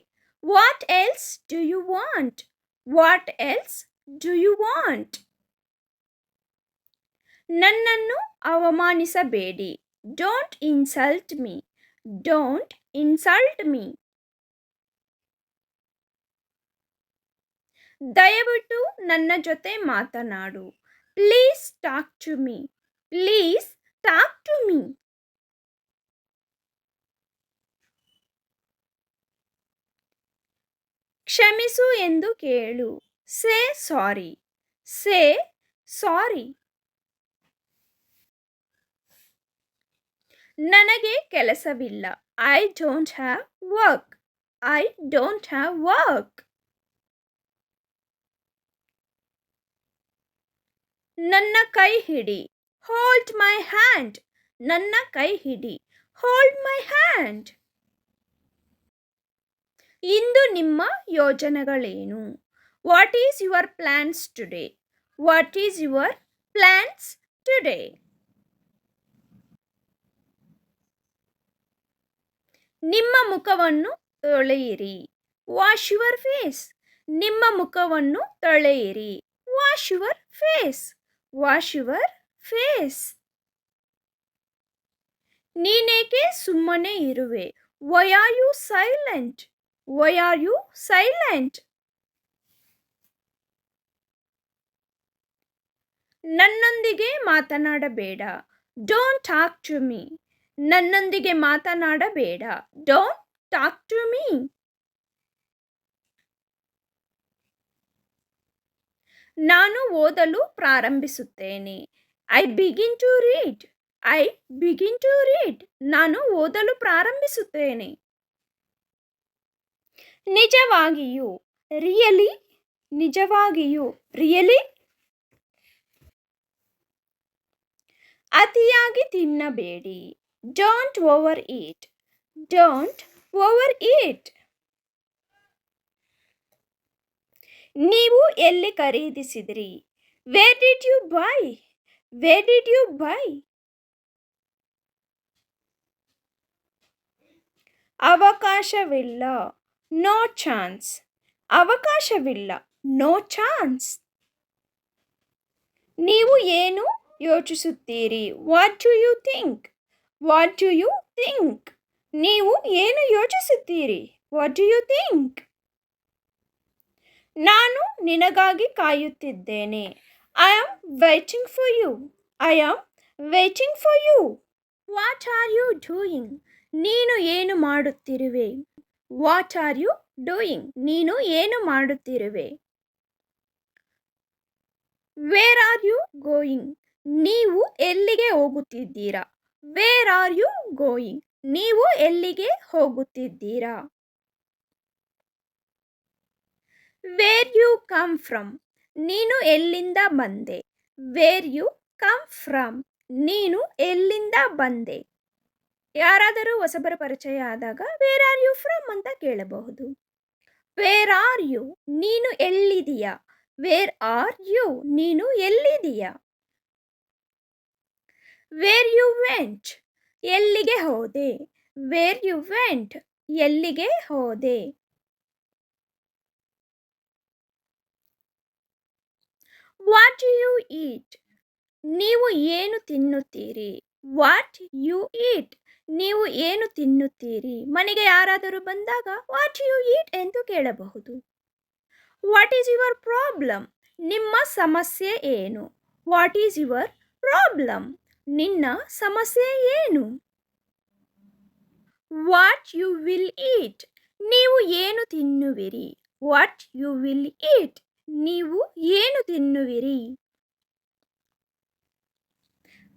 What else do you want? What else do you want? ನನ್ನನ್ನು ಅವಮಾನಿಸಬೇಡಿ. Don't insult me. Don't insult me. ದಯವಿಟ್ಟು ನನ್ನ ಜೊತೆ ಮಾತನಾಡು. Please talk to me. Please talk to me. ಕ್ಷಮಿಸು ಎಂದು ಕೇಳು. Say sorry. Say sorry. ನನಗೆ ಕೆಲಸವಿಲ್ಲ. I don't have work. I don't have work. ನನ್ನ ಕೈ ಹಿಡಿ. Hold my hand. ನನ್ನ ಕೈ ಹಿಡಿ. Hold my hand. ಇಂದು ನಿಮ್ಮ ಯೋಜನೆಗಳೇನು? What is your plans today? What is your plans today? ನಿಮ್ಮ ಮುಖವನ್ನು ತೊಳೆಯಿರಿ. Wash your face. ನಿಮ್ಮ ಮುಖವನ್ನು ತೊಳೆಯಿರಿ. Wash your face. Wash your face. ನೀನೇಕೆ ಸುಮ್ಮನೆ ಇರುವೆ? Why are you silent? Why are you silent? ನನ್ನೊಂದಿಗೆ ಮಾತನಾಡಬೇಡ. Don't talk to me. ನನ್ನೊಂದಿಗೆ ಮಾತನಾಡಬೇಡ. Don't talk to me. ನಾನು ಓದಲು ಪ್ರಾರಂಭಿಸುತ್ತೇನೆ. I begin to read. I begin to read. ನಾನು ಓದಲು ಪ್ರಾರಂಭಿಸುತ್ತೇನೆ. ನಿಜವಾಗಿಯೂ. ರಿಯಲಿ. ನಿಜವಾಗಿಯೂ. ರಿಯಲಿ. ಅತಿಯಾಗಿ ತಿನ್ನಬೇಡಿ. Don't overeat. Don't over ಈಟ್. ನೀವು ಎಲ್ಲಿ ಖರೀದಿಸಿದಿರಿ? Where did you buy? Where did you buy? ಅವಕಾಶವಿಲ್ಲ. No chance. ಅವಕಾಶವಿಲ್ಲ. No chance. ನೀವು ಏನು ಯೋಚಿಸುತ್ತೀರಿ? What do you think? What do you think? ನೀವು ಏನು ಯೋಚಿಸುತ್ತೀರಿ? What do you think? ನಾನು ನಿನಗಾಗಿ ಕಾಯುತ್ತಿದ್ದೇನೆ. I am waiting for you. I am waiting for you. What are you doing? ನೀನು ಏನು ಮಾಡುತ್ತಿರುವೆ? What are you doing? ನೀನು ಏನು ಮಾಡುತ್ತಿರುವೆ? Where are you going? ನೀವು ಎಲ್ಲಿಗೆ ಹೋಗುತ್ತಿದ್ದೀರಾ? Where are you going? ನೀವು ಎಲ್ಲಿಗೆ ಹೋಗುತ್ತಿದ್ದೀರಾ? Where you come from? ನೀನು ಎಲ್ಲಿಂದ ಬಂದೆ? Where you come from? ನೀನು ಎಲ್ಲಿಂದ ಬಂದೆ? ಯಾರಾದರೂ ಹೊಸಬರ ಪರಿಚಯ ಆದಾಗ ವೇರ್ ಆರ್ ಯು ಫ್ರಮ್ ಅಂತ ಕೇಳಬಹುದು. Where are you? ನೀನು ಎಲ್ಲಿದೀಯಾ? Wear are you? ನೀನು ಎಲ್ಲಿದೀಯಾ? Wear you went? ಎಲ್ಲಿಗೆ ಹೋದೆ? Where you went? ಎಲ್ಲಿಗೆ ಹೋದೆ? What you eat? ನೀವು ಏನು ತಿನ್ನುತ್ತೀರಿ? What you eat? ನೀವು ಏನು ತಿನ್ನುತ್ತೀರಿ? ಮನೆಗೆ ಯಾರಾದರೂ ಬಂದಾಗ ವಾಟ್ ಯು ಈಟ್ ಎಂದು ಕೇಳಬಹುದು. What is your problem? ನಿಮ್ಮ ಸಮಸ್ಯೆ ಏನು? What is your problem? ನಿನ್ನ ಸಮಸ್ಯೆ ಏನು? What you will eat? ನೀವು ಏನು ತಿನ್ನುವಿರಿ? What you will eat? ನೀವು ಏನು ತಿನ್ನುವಿರಿ?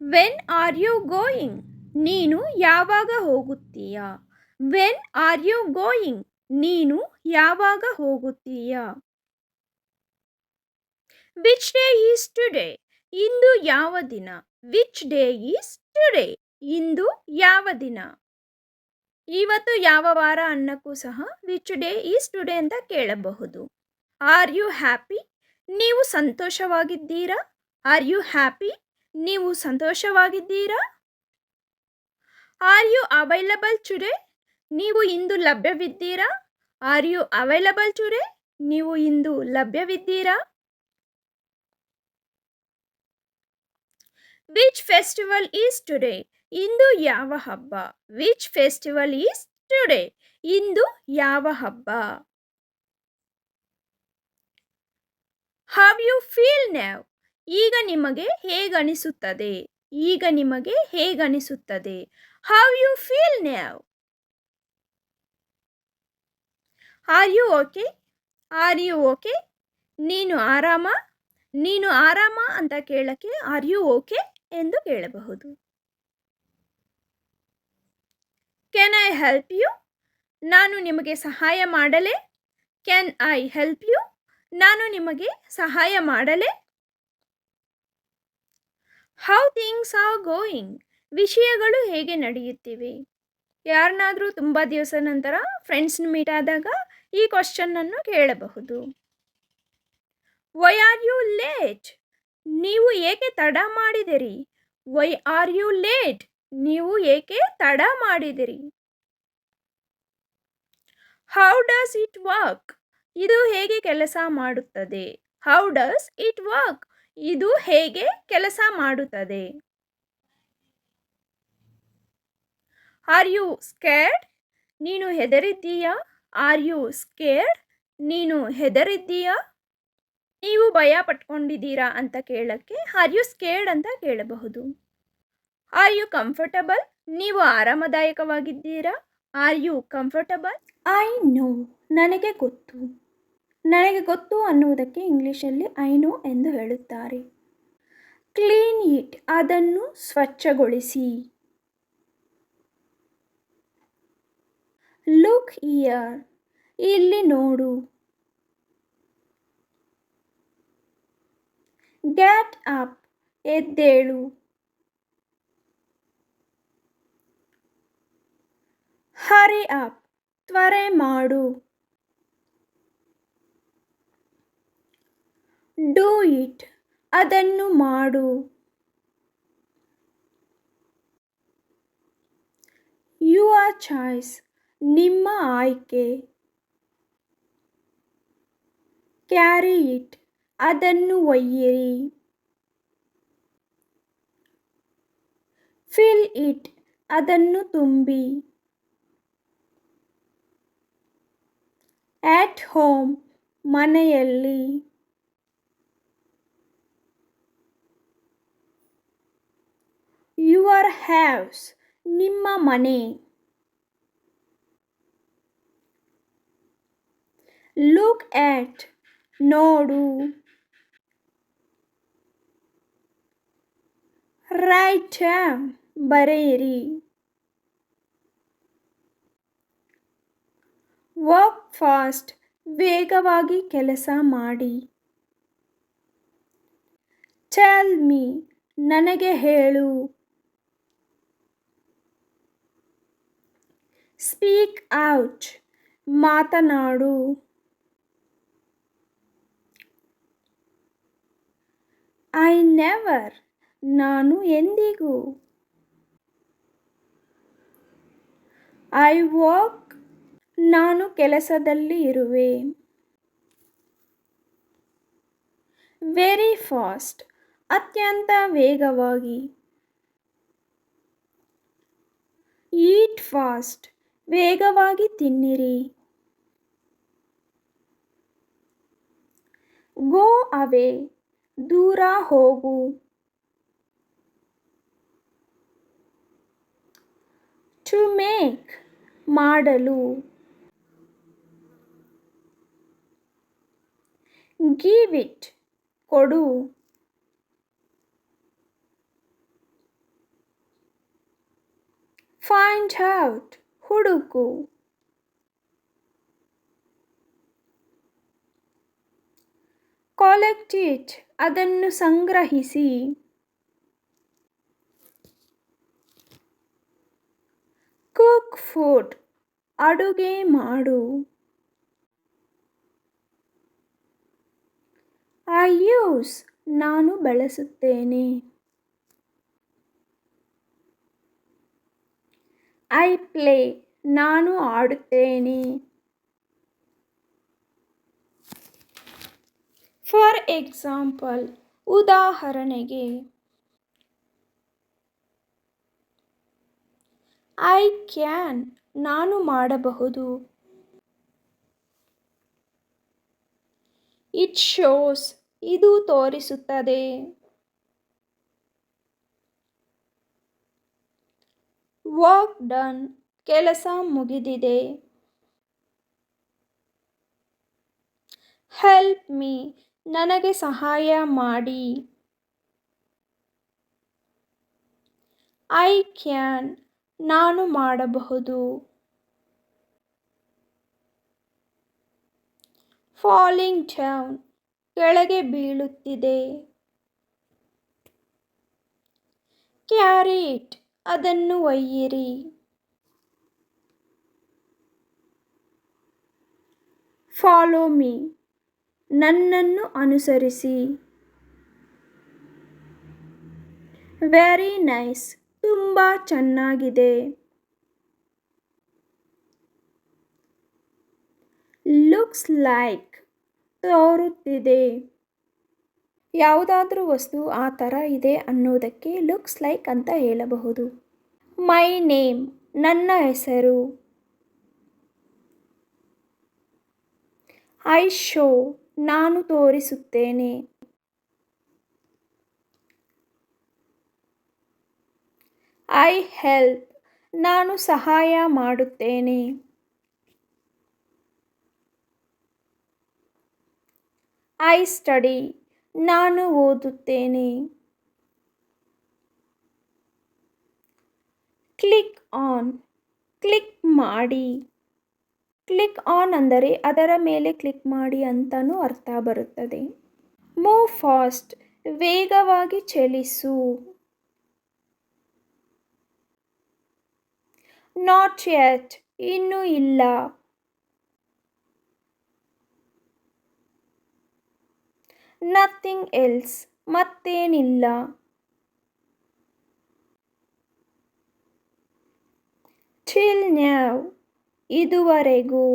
When are you going? ನೀನು ಯಾವಾಗ ಹೋಗುತ್ತೀಯಾ? When are you going? ನೀನು ಯಾವಾಗ ಹೋಗುತ್ತೀಯಾ? Which day is today? ಇಂದು ಯಾವ ದಿನ? Which day is today? ಇಂದು ಯಾವ ದಿನ? ಇವತ್ತು ಯಾವ ವಾರ ಅನ್ನಕ್ಕೂ ಸಹ ವಿಚ್ ಡೇ ಈಸ್ ಟುಡೇ ಅಂತ ಕೇಳಬಹುದು. Are you happy? ನೀವು ಸಂತೋಷವಾಗಿದ್ದೀರಾ? Are you happy? ನೀವು ಸಂತೋಷವಾಗಿದ್ದೀರಾ? Are you available today? ನೀವು ಇಂದು ಲಭ್ಯವಿದ್ದೀರಾ? Are you available today? ನೀವು ಇಂದು ಲಭ್ಯವಿದ್ದೀರಾ? Which festival is today? ಇಂದು ಯಾವ ಹಬ್ಬ? Which festival is today? ಇಂದು ಯಾವ ಹಬ್ಬ? How you feel now? ಈಗ ನಿಮಗೆ ಹೇಗನಿಸುತ್ತದೆ? ಈಗ ನಿಮಗೆ ಹೇಗನಿಸುತ್ತದೆ? How you feel now? Are you okay? Are you okay? ನೀನು ಆರಾಮ? ನೀನು ಆರಾಮ ಅಂತ ಕೇಳಕ್ಕೆ ಆರ್ ಯು ಓಕೆ ಎಂದು ಕೇಳಬಹುದು. Can I help you? ನಾನು ನಿಮಗೆ ಸಹಾಯ ಮಾಡಲೇ? Can I help you? ನಾನು ನಿಮಗೆ ಸಹಾಯ ಮಾಡಲೇ? How things are going? ವಿಷಯಗಳು ಹೇಗೆ ನಡೆಯುತ್ತಿವೆ? ಯಾರನ್ನಾದರೂ ತುಂಬ ದಿವಸ ನಂತರ ಫ್ರೆಂಡ್ಸ್ನ ಮೀಟ್ ಆದಾಗ ಈ ಕ್ವಶನ್ನನ್ನು ಕೇಳಬಹುದು. Why are you late? ನೀವು ಏಕೆ ತಡ ಮಾಡಿದಿರಿ? Why are you late? ನೀವು ಏಕೆ ತಡ ಮಾಡಿದಿರಿ? How does it work? ಇದು ಹೇಗೆ ಕೆಲಸ ಮಾಡುತ್ತದೆ? How does it work? ಇದು ಹೇಗೆ ಕೆಲಸ ಮಾಡುತ್ತದೆ? Are you scared? ನೀನು ಹೆದರಿದ್ದೀಯಾ? R you scared? ನೀನು ಹೆದರಿದ್ದೀಯಾ? ನೀವು ಭಯ ಪಟ್ಕೊಂಡಿದ್ದೀರಾ ಅಂತ ಕೇಳಕ್ಕೆ ಆರ್ ಯು ಸ್ಕೇರ್ಡ್ ಅಂತ ಕೇಳಬಹುದು. Are you comfortable? ನೀವು ಆರಾಮದಾಯಕವಾಗಿದ್ದೀರಾ? Are you comfortable? I know. ನನಗೆ ಗೊತ್ತು. ನನಗೆ ಗೊತ್ತು ಅನ್ನುವುದಕ್ಕೆ ಇಂಗ್ಲೀಷಲ್ಲಿ ಐ ನೋ ಎಂದು ಹೇಳುತ್ತಾರೆ. ಕ್ಲೀನ್ ಇಟ್ ಅದನ್ನು ಸ್ವಚ್ಛಗೊಳಿಸಿ. ಲುಕ್ ಹಿಯರ್ ಇಲ್ಲಿ ನೋಡು. ಗೆಟ್ ಅಪ್ ಎದ್ದೇಳು. ಹರಿ ಅಪ್ ತ್ವರೆ ಮಾಡು. ಡೂ ಇಟ್ ಅದನ್ನು ಮಾಡು. ಯುವರ್ ಚಾಯ್ಸ್ ನಿಮ್ಮ ಆಯ್ಕೆ. ಕ್ಯಾರಿ ಇಟ್ ಅದನ್ನು ಒಯ್ಯಿರಿ. ಫಿಲ್ ಇಟ್ ಅದನ್ನು ತುಂಬಿ. ಆಟ್ ಹೋಮ್ ಮನೆಯಲ್ಲಿ. ಯುವರ್ ಹೌಸ್ ನಿಮ್ಮ ಮನೆ. ಲುಕ್ ಆಟ್ ನೋಡು. ರೈಟ್ ಡೌನ್ ಬರೆಯಿರಿ. ವರ್ಕ್ ಫಾಸ್ಟ್ ವೇಗವಾಗಿ ಕೆಲಸ ಮಾಡಿ. ಟೆಲ್ ಮೀ ನನಗೆ ಹೇಳು. ಸ್ಪೀಕ್ ಔಟ್ ಮಾತನಾಡು. ಐ ನೆವರ್ ನಾನು ಎಂದಿಗೂ. ಐ ವರ್ಕ್ ನಾನು ಕೆಲಸದಲ್ಲಿ ಇರುವೆ. ವೆರಿ ಫಾಸ್ಟ್ ಅತ್ಯಂತ ವೇಗವಾಗಿ. ಈಟ್ ಫಾಸ್ಟ್ ವೇಗವಾಗಿ ತಿನ್ನಿರಿ. ಗೋ ಅವೇ ದೂರ ಹೋಗು. ಟು ಮೇಕ್ ಮಾಡಲು. ಗಿವ್ ಇಟ್ ಕೊಡು. ಫೈಂಡ್ ಔಟ್ ಹುಡುಕು. ಕಲೆಕ್ಟ್ ಇಟ್ ಅದನ್ನು ಸಂಗ್ರಹಿಸಿ. ಕುಕ್ ಫುಡ್ ಅಡುಗೆ ಮಾಡು. ಐ ಯೂಸ್ ನಾನು ಬಳಸುತ್ತೇನೆ. ಐ ಪ್ಲೇ ನಾನು ಆಡುತ್ತೇನೆ. ಫಾರ್ ಎಕ್ಸಾಂಪಲ್ ಉದಾಹರಣೆಗೆ. ಐ ಕ್ಯಾನ್ ನಾನು ಮಾಡಬಹುದು. ಇಟ್ ಶೋಸ್ ಇದು ತೋರಿಸುತ್ತದೆ. ವರ್ಕ್ ಡನ್ ಕೆಲಸ ಮುಗಿದಿದೆ. ಹೆಲ್ಪ್ ಮೀ ನನಗೆ ಸಹಾಯ ಮಾಡಿ. ಐ ಕ್ಯಾನ್ ನಾನು ಮಾಡಬಹುದು. ಫಾಲಿಂಗ್ ಡೌನ್ ಕೆಳಗೆ ಬೀಳುತ್ತಿದೆ. ಕ್ಯಾರಿ ಇಟ್ ಅದನ್ನು ಒಯ್ಯಿರಿ. ಫಾಲೋ ಮೀ ನನ್ನನ್ನು ಅನುಸರಿಸಿ. ವೆರಿ ನೈಸ್ ತುಂಬ ಚೆನ್ನಾಗಿದೆ. ಲುಕ್ಸ್ ಲೈಕ್ ತೋರುತ್ತಿದೆ. ಯಾವುದಾದ್ರೂ ವಸ್ತು ಆ ಥರ ಇದೆ ಅನ್ನೋದಕ್ಕೆ ಲುಕ್ಸ್ ಲೈಕ್ ಅಂತ ಹೇಳಬಹುದು. ಮೈ ನೇಮ್ ನನ್ನ ಹೆಸರು. ಐ ಶೋ ನಾನು ತೋರಿಸುತ್ತೇನೆ. ಐ ಹೆಲ್ಪ್ ನಾನು ಸಹಾಯ ಮಾಡುತ್ತೇನೆ. ಐ ಸ್ಟಡಿ ನಾನು ಓದುತ್ತೇನೆ. ಕ್ಲಿಕ್ ಆನ್, ಕ್ಲಿಕ್ ಮಾಡಿ. ಕ್ಲಿಕ್ ಆನ್ ಅಂದರೆ ಅದರ ಮೇಲೆ ಕ್ಲಿಕ್ ಮಾಡಿ ಅಂತಲೂ ಅರ್ಥ ಬರುತ್ತದೆ. ಮೂವ್ ಫಾಸ್ಟ್, ವೇಗವಾಗಿ ಚಲಿಸು. ನಾಟ್ ಯೆಟ್, ಇನ್ನೂ ಇಲ್ಲ. ನಥಿಂಗ್ ಎಲ್ಸ್, ಮತ್ತೇನಿಲ್ಲ. ಟಿಲ್ ನೌ, ಇದುವರೆಗೂ.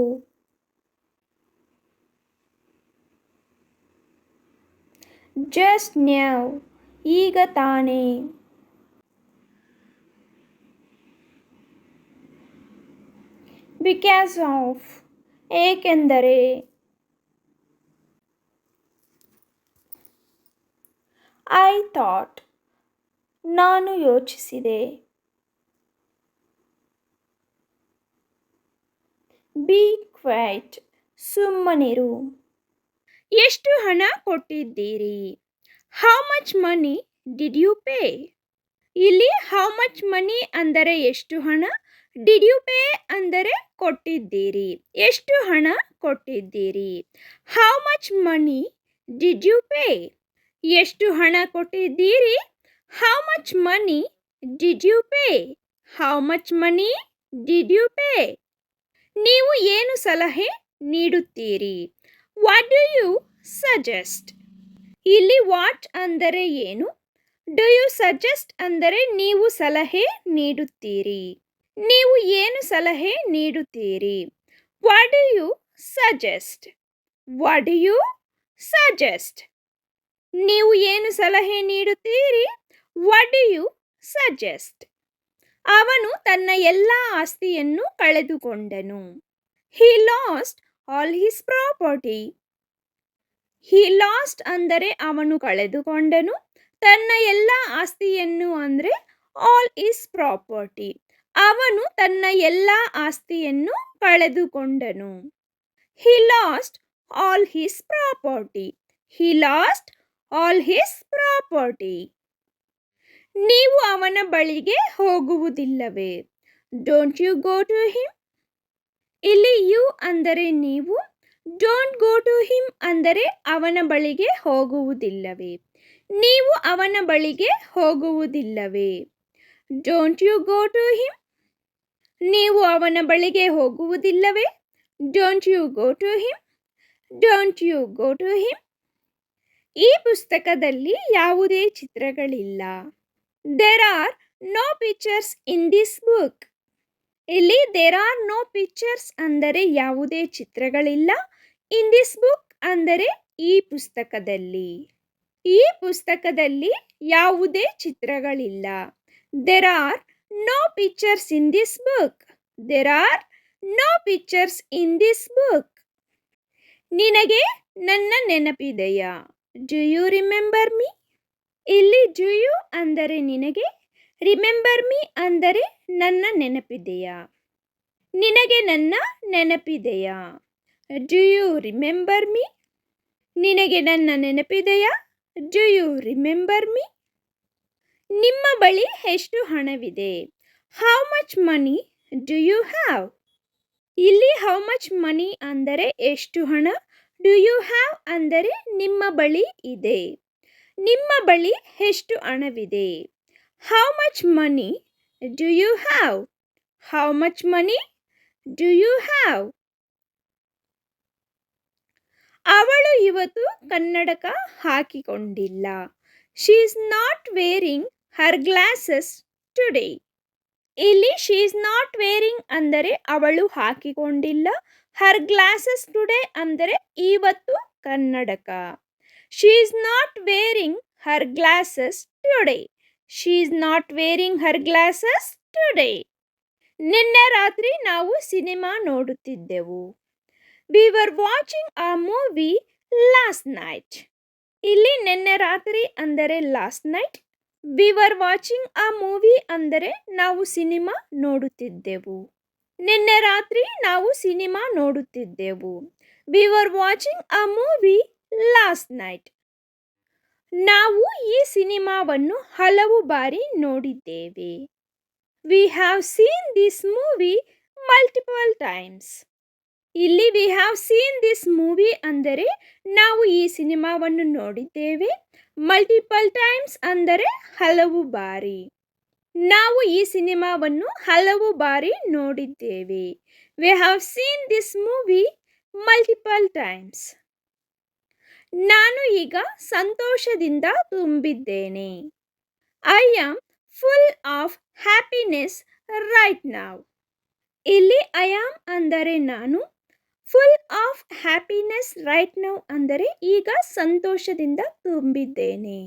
ಜಸ್ಟ್ ನೌ, ಈಗ ತಾನೇ. ಬಿಕಾಸ್ ಆಫ್, ಏಕೆಂದರೆ. ಐ ಥಾಟ್, ನಾನು ಯೋಚಿಸಿದೆ. ಬಿ ಕ್ವೈಟ್, ಸುಮ್ಮನಿರು. ಎಷ್ಟು ಹಣ ಕೊಟ್ಟಿದ್ದೀರಿ? How much money did you pay? ಇಲ್ಲಿ ಹೌ ಮಚ್ ಮನಿ ಅಂದರೆ ಎಷ್ಟು ಹಣ, ಡಿಡ್ ಯು ಪೇ ಅಂದರೆ ಕೊಟ್ಟಿದ್ದೀರಿ. ಎಷ್ಟು ಹಣ ಕೊಟ್ಟಿದ್ದೀರಿ? How much money did you pay? ಎಷ್ಟು ಹಣ ಕೊಟ್ಟಿದ್ದೀರಿ? How much money did you pay? How much money did you pay? ನೀವು ಏನು ಸಲಹೆ ನೀಡುತ್ತೀರಿ? What do you suggest? ಇಲ್ಲಿ ವಾಟ್ ಅಂದರೆ ಏನು, ಡು ಯು ಸಜೆಸ್ಟ್ ಅಂದರೆ ನೀವು ಸಲಹೆ ನೀಡುತ್ತೀರಿ. ನೀವು ಏನು ಸಲಹೆ ನೀಡುತ್ತೀರಿ? What do you suggest? What do you suggest? ನೀವು ಏನು ಸಲಹೆ ನೀಡುತ್ತೀರಿ? What do you suggest? ಅವನು ತನ್ನ ಎಲ್ಲ ಆಸ್ತಿಯನ್ನು ಕಳೆದುಕೊಂಡನು. He lost all his property. He lost ಅಂದರೆ ಅವನು ಕಳೆದುಕೊಂಡನು. ತನ್ನ ಎಲ್ಲ ಆಸ್ತಿಯನ್ನು ಅಂದರೆ ಆಲ್ ಇಸ್ ಪ್ರಾಪರ್ಟಿ. ಅವನು ತನ್ನ ಎಲ್ಲ ಆಸ್ತಿಯನ್ನು ಕಳೆದುಕೊಂಡನು. He lost all his property. He lost all his property. ನೀವು ಅವನ ಬಳಿಗೆ ಹೋಗುವುದಿಲ್ಲವೇ? Don't you go to him? ಇಲ್ಲಿ ಯು ಅಂದರೆ ನೀವು, ಡೋಂಟ್ ಗೋ ಟು ಹಿಮ್ ಅಂದರೆ ಅವನ ಬಳಿಗೆ ಹೋಗುವುದಿಲ್ಲವೇ? ನೀವು ಅವನ ಬಳಿಗೆ ಹೋಗುವುದಿಲ್ಲವೇ? Don't you go to him? ನೀವು ಅವನ ಬಳಿಗೆ ಹೋಗುವುದಿಲ್ಲವೇ? Don't you go to him? Don't you go to him? ಈ ಪುಸ್ತಕದಲ್ಲಿ ಯಾವುದೇ ಚಿತ್ರಗಳಿಲ್ಲ. There are no pictures in this book. ಇಲ್ಲಿ ದೇರ್ ಆರ್ ನೋ ಪಿಕ್ಚರ್ಸ್ ಅಂದರೆ ಯಾವುದೇ ಚಿತ್ರಗಳಿಲ್ಲ. ಇನ್ ದಿಸ್ ಬುಕ್ ಅಂದರೆ ಈ ಪುಸ್ತಕದಲ್ಲಿ. ಈ ಪುಸ್ತಕದಲ್ಲಿ ಯಾವುದೇ ಚಿತ್ರಗಳಿಲ್ಲ. There are no pictures in this book. There are no pictures in this book. ನಿನಗೆ ನನ್ನ ನೆನಪಿದೆಯಾ? Do you remember me? ಇಲ್ಲಿ ಡು ಯು ಅಂದರೆ ನಿನಗೆ, ರಿಮೆಂಬರ್ ಮೀ ಅಂದರೆ ನನ್ನ ನೆನಪಿದೆಯಾ. ನಿನಗೆ ನನ್ನ ನೆನಪಿದೆಯಾ? Do you remember me? ನಿನಗೆ ನನ್ನ ನೆನಪಿದೆಯಾ? Do you remember me? ನಿಮ್ಮ ಬಳಿ ಎಷ್ಟು ಹಣವಿದೆ? How much money do you have? ಇಲ್ಲಿ ಹೌ ಮಚ್ ಮನಿ ಅಂದರೆ ಎಷ್ಟು ಹಣ, ಡು ಯು ಹ್ಯಾವ್ ಅಂದರೆ ನಿಮ್ಮ ಬಳಿ ಇದೆ. ನಿಮ್ಮ ಬಳಿ ಎಷ್ಟು ಹಣವಿದೆ? How much money do you have? How much money do you have? ಅವಳು ಇವತ್ತು ಕನ್ನಡಕ ಹಾಕಿಕೊಂಡಿಲ್ಲ. She is not wearing her glasses today. ಇಲ್ಲಿ ಶಿ ಈಸ್ ನಾಟ್ ವೇರಿಂಗ್ ಅಂದರೆ ಅವಳು ಹಾಕಿಕೊಂಡಿಲ್ಲ. ಹರ್ ಗ್ಲಾಸಸ್ ಟುಡೇ ಅಂದರೆ ಇವತ್ತು ಕನ್ನಡಕ. She is not wearing her glasses today. She is not wearing her glasses today. ನಿನ್ನೆ ರಾತ್ರಿ ನಾವು ಸಿನಿಮಾ ನೋಡುತ್ತಿದ್ದೆವು. We were watching a movie last night. ಇಲ್ಲಿ ನಿನ್ನೆ ರಾತ್ರಿ ಅಂದರೆ last night. We were watching a movie ಅಂದರೆ ನಾವು ಸಿನಿಮಾ ನೋಡುತ್ತಿದ್ದೆವು. ನಿನ್ನೆ ರಾತ್ರಿ ನಾವು ಸಿನಿಮಾ ನೋಡುತ್ತಿದ್ದೆವು. We were watching a movie last night. ನಾವು ಈ ಸಿನಿಮಾವನ್ನು ಹಲವು ಬಾರಿ ನೋಡಿದ್ದೇವೆ. We have seen this movie multiple times. ಇಲ್ಲಿ we have seen this movie ಅಂದರೆ ನಾವು ಈ ಸಿನಿಮಾವನ್ನು ನೋಡಿದ್ದೇವೆ. ಮಲ್ಟಿಪಲ್ ಟೈಮ್ಸ್ ಅಂದರೆ ಹಲವು ಬಾರಿ. ನಾವು ಈ ಸಿನಿಮಾವನ್ನು ಹಲವು ಬಾರಿ ನೋಡಿದ್ದೇವೆ. We have seen this movie multiple times. ನಾನು ಈಗ ಸಂತೋಷದಿಂದ ತುಂಬಿದ್ದೇನೆ. I am full of happiness right now. ಇಲ್ಲಿ ಐ ಆಮ್ ಅಂದರೆ ನಾನು, full of happiness right now ಅಂದರೆ ಈಗ ಸಂತೋಷದಿಂದ ತುಂಬಿದ್ದೇನೆ.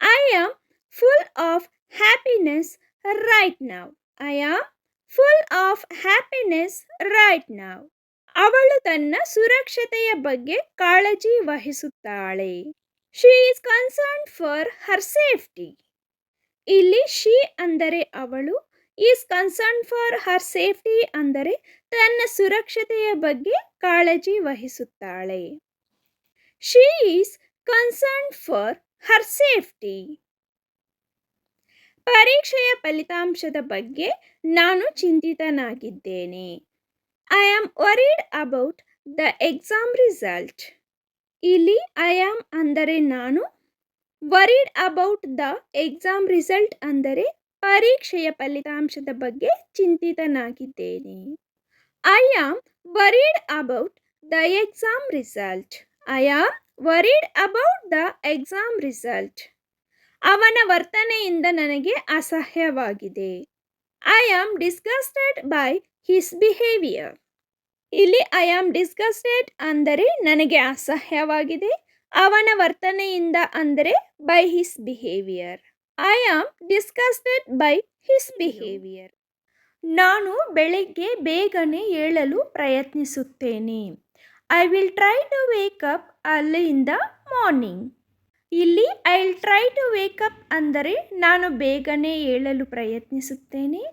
I am full of happiness right now. I am full of happiness right now. ಅವಳು ತನ್ನ ಸುರಕ್ಷತೆಯ ಬಗ್ಗೆ ಕಾಳಜಿ ವಹಿಸುತ್ತಾಳೆ. She is concerned for her safety. ಇಲ್ಲಿ ಶಿ ಅಂದರೆ ಅವಳು, is concern for her safety ಅಂದರೆ ತನ್ನ ಸುರಕ್ಷತೆಯ ಬಗ್ಗೆ ಕಾಳಜಿ ವಹಿಸುತ್ತಾಳೆ. She is concern for her safety. ಪರೀಕ್ಷೆಯ ಫಲಿತಾಂಶದ ಬಗ್ಗೆ ನಾನು ಚಿಂತಿತನಾಗಿದ್ದೇನೆ. I am worried about the exam result. ಇಲ್ಲಿ ಐ ಆಮ್ ಅಂದರೆ ನಾನು, worried about the exam result ಅಂದರೆ ಪರೀಕ್ಷೆಯ ಫಲಿತಾಂಶದ ಬಗ್ಗೆ ಚಿಂತಿತನಾಗಿದ್ದೇನೆ. I am worried about the exam result. I am worried about the exam result. ಅವನ ವರ್ತನೆಯಿಂದ ನನಗೆ ಅಸಹ್ಯವಾಗಿದೆ. I am disgusted by his behaviour. ಇಲ್ಲಿ ಐ ಆಮ್ ಡಿಸ್ಗಸ್ಟೆಡ್ ಅಂದರೆ ನನಗೆ ಅಸಹ್ಯವಾಗಿದೆ, ಅವನ ವರ್ತನೆಯಿಂದ ಅಂದರೆ by his behaviour. I am disgusted by his behaviour. ನಾನು ಬೆಳಗ್ಗೆ ಬೇಗನೆ ಏಳಲು ಪ್ರಯತ್ನಿಸುತ್ತೇನೆ. I will try to wake up early in the morning. ಇಲ್ಲಿ I will try to wake up ಅಂದರೆ ನಾನು ಬೇಗನೆ ಏಳಲು ಪ್ರಯತ್ನಿಸುತ್ತೇನೆ.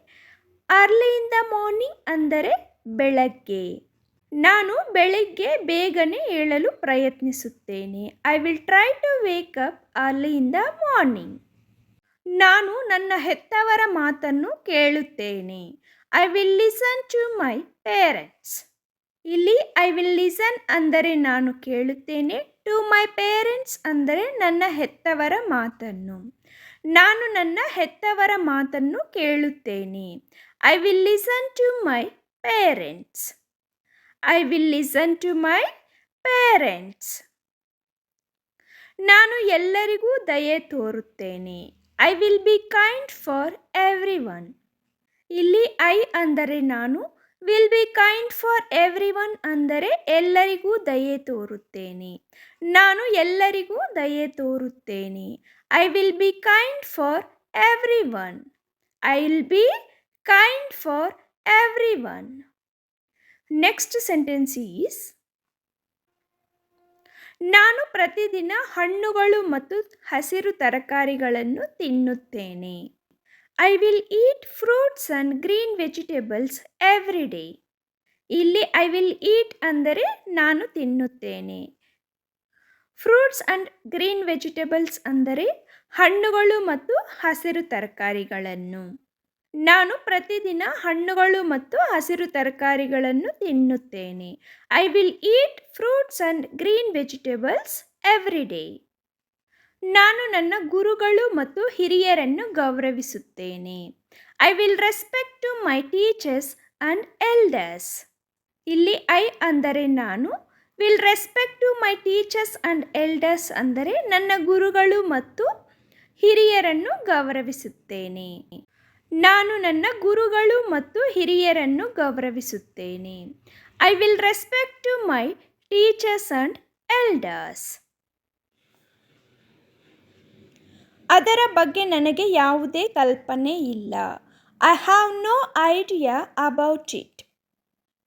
ಅರ್ಲಿ ಇನ್ ದ ಮಾರ್ನಿಂಗ್ ಅಂದರೆ ಬೆಳಗ್ಗೆ. ನಾನು ಬೆಳಗ್ಗೆ ಬೇಗನೆ ಏಳಲು ಪ್ರಯತ್ನಿಸುತ್ತೇನೆ. I will try to wake up early in the morning. ನಾನು ನನ್ನ ಹೆತ್ತವರ ಮಾತನ್ನು ಕೇಳುತ್ತೇನೆ. I will listen to my parents. ಇಲ್ಲಿ ಐ ವಿಲ್ ಲಿಸನ್ ಅಂದರೆ ನಾನು ಕೇಳುತ್ತೇನೆ, ಟು ಮೈ ಪೇರೆಂಟ್ಸ್ ಅಂದರೆ ನನ್ನ ಹೆತ್ತವರ ಮಾತನ್ನು. ನಾನು ನನ್ನ ಹೆತ್ತವರ ಮಾತನ್ನು ಕೇಳುತ್ತೇನೆ. I will listen to my parents. I will listen to my parents. ನಾನು ಎಲ್ಲರಿಗೂ ದಯೆ ತೋರುತ್ತೇನೆ. I will be kind for everyone. ಇಲ್ಲಿ ಐ ಅಂದರೆ ನಾನು, will be kind for everyone ಅಂದರೆ ಎಲ್ಲರಿಗೂ ದಯೆ ತೋರುತ್ತೇನೆ. ನಾನು ಎಲ್ಲರಿಗೂ ದಯೆ ತೋರುತ್ತೇನೆ. I will be kind for everyone. I will be kind for everyone. Next sentence is, ನಾನು ಪ್ರತಿದಿನ ಹಣ್ಣುಗಳು ಮತ್ತು ಹಸಿರು ತರಕಾರಿಗಳನ್ನು ತಿನ್ನುತ್ತೇನೆ. I will eat fruits and green vegetables every day. ಇಲ್ಲಿ ಐ ವಿಲ್ ಈಟ್ ಅಂದರೆ ನಾನು ತಿನ್ನುತ್ತೇನೆ. ಫ್ರೂಟ್ಸ್ ಆ್ಯಂಡ್ ಗ್ರೀನ್ ವೆಜಿಟೇಬಲ್ಸ್ ಅಂದರೆ ಹಣ್ಣುಗಳು ಮತ್ತು ಹಸಿರು ತರಕಾರಿಗಳನ್ನು. ನಾನು ಪ್ರತಿದಿನ ಹಣ್ಣುಗಳು ಮತ್ತು ಹಸಿರು ತರಕಾರಿಗಳನ್ನು ತಿನ್ನುತ್ತೇನೆ. I will eat fruits and green vegetables every day. ನಾನು ನನ್ನ ಗುರುಗಳು ಮತ್ತು ಹಿರಿಯರನ್ನು ಗೌರವಿಸುತ್ತೇನೆ. I will respect to my teachers and elders. ಇಲ್ಲಿ ಐ ಅಂದರೆ ನಾನು, will respect to my teachers and elders ಅಂದರೆ ನನ್ನ ಗುರುಗಳು ಮತ್ತು ಹಿರಿಯರನ್ನು ಗೌರವಿಸುತ್ತೇನೆ. ನಾನು ನನ್ನ ಗುರುಗಳು ಮತ್ತು ಹಿರಿಯರನ್ನು ಗೌರವಿಸುತ್ತೇನೆ. I will respect to my teachers and elders. ಅದರ ಬಗ್ಗೆ ನನಗೆ ಯಾವುದೇ ಕಲ್ಪನೆ ಇಲ್ಲ. I have no idea about it.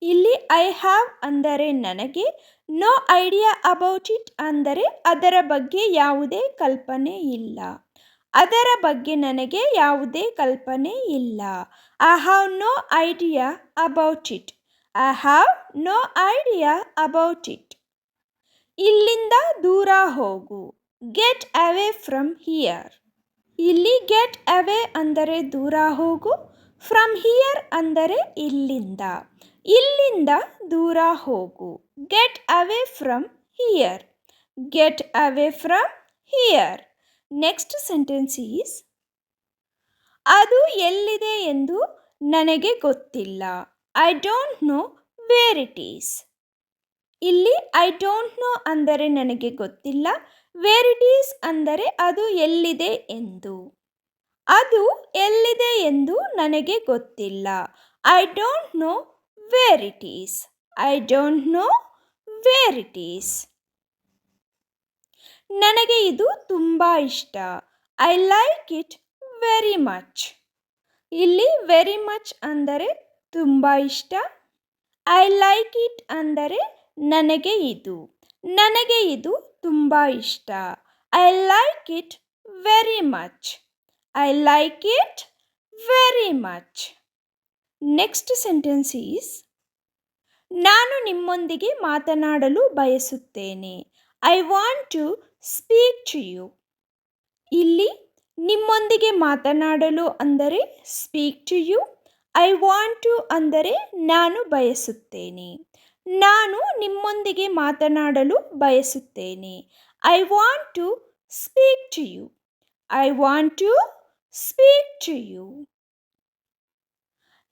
ಇಲ್ಲಿ ಐ ಹ್ಯಾವ್ ಅಂದರೆ ನನಗೆ, ನೋ ಐಡಿಯಾ ಅಬೌಟ್ ಇಟ್ ಅಂದರೆ ಅದರ ಬಗ್ಗೆ ಯಾವುದೇ ಕಲ್ಪನೆ ಇಲ್ಲ. ಅದರ ಬಗ್ಗೆ ನನಗೆ ಯಾವುದೇ ಕಲ್ಪನೆ ಇಲ್ಲ. I have no idea about it. I have no idea about it. ಇಲ್ಲಿಂದ ದೂರ ಹೋಗು. Get away from here. ಇಲ್ಲಿ ಗೆಟ್ ಅವೇ ಅಂದರೆ ದೂರ ಹೋಗು, ಫ್ರಮ್ ಹಿಯರ್ ಅಂದರೆ ಇಲ್ಲಿಂದ. ಇಲ್ಲಿಂದ ದೂರ ಹೋಗು. Get away from here. Get away from here. Next sentence is ಅದು ಎಲ್ಲಿದೆ ಎಂದು ನನಗೆ ಗೊತ್ತಿಲ್ಲ. I don't no where it is. ಇಲ್ಲಿ ಐ ಡೋಂಟ್ ನೋ ಅಂದರೆ ನನಗೆ ಗೊತ್ತಿಲ್ಲ. ವೇರ್ ಇಟ್ ಈಸ್ ಅಂದರೆ ಅದು ಎಲ್ಲಿದೆ ಎಂದು. ಅದು ಎಲ್ಲಿದೆ ಎಂದು ನನಗೆ ಗೊತ್ತಿಲ್ಲ. I don't no where it is. I don't no where it is. ನನಗೆ ಇದು ತುಂಬ ಇಷ್ಟ. I like it very much. ಇಲ್ಲಿ ವೆರಿ ಮಚ್ ಅಂದರೆ ತುಂಬ ಇಷ್ಟ. ಐ ಲೈಕ್ ಇಟ್ ಅಂದರೆ ನನಗೆ ಇದು. ನನಗೆ ಇದು ತುಂಬ ಇಷ್ಟ. I like it very much. I like it very much. Next sentence is ನಾನು ನಿಮ್ಮೊಂದಿಗೆ ಮಾತನಾಡಲು ಬಯಸುತ್ತೇನೆ. I want to speak to you. ಇಲ್ಲಿ ನಿಮ್ಮೊಂದಿಗೆ ಮಾತನಾಡಲು ಅಂದರೆ speak to you. I want to ಅಂದರೆ ನಾನು ಬಯಸುತ್ತೇನೆ. ನಾನು ನಿಮ್ಮೊಂದಿಗೆ ಮಾತನಾಡಲು ಬಯಸುತ್ತೇನೆ. I want to speak to you. I want to speak to you.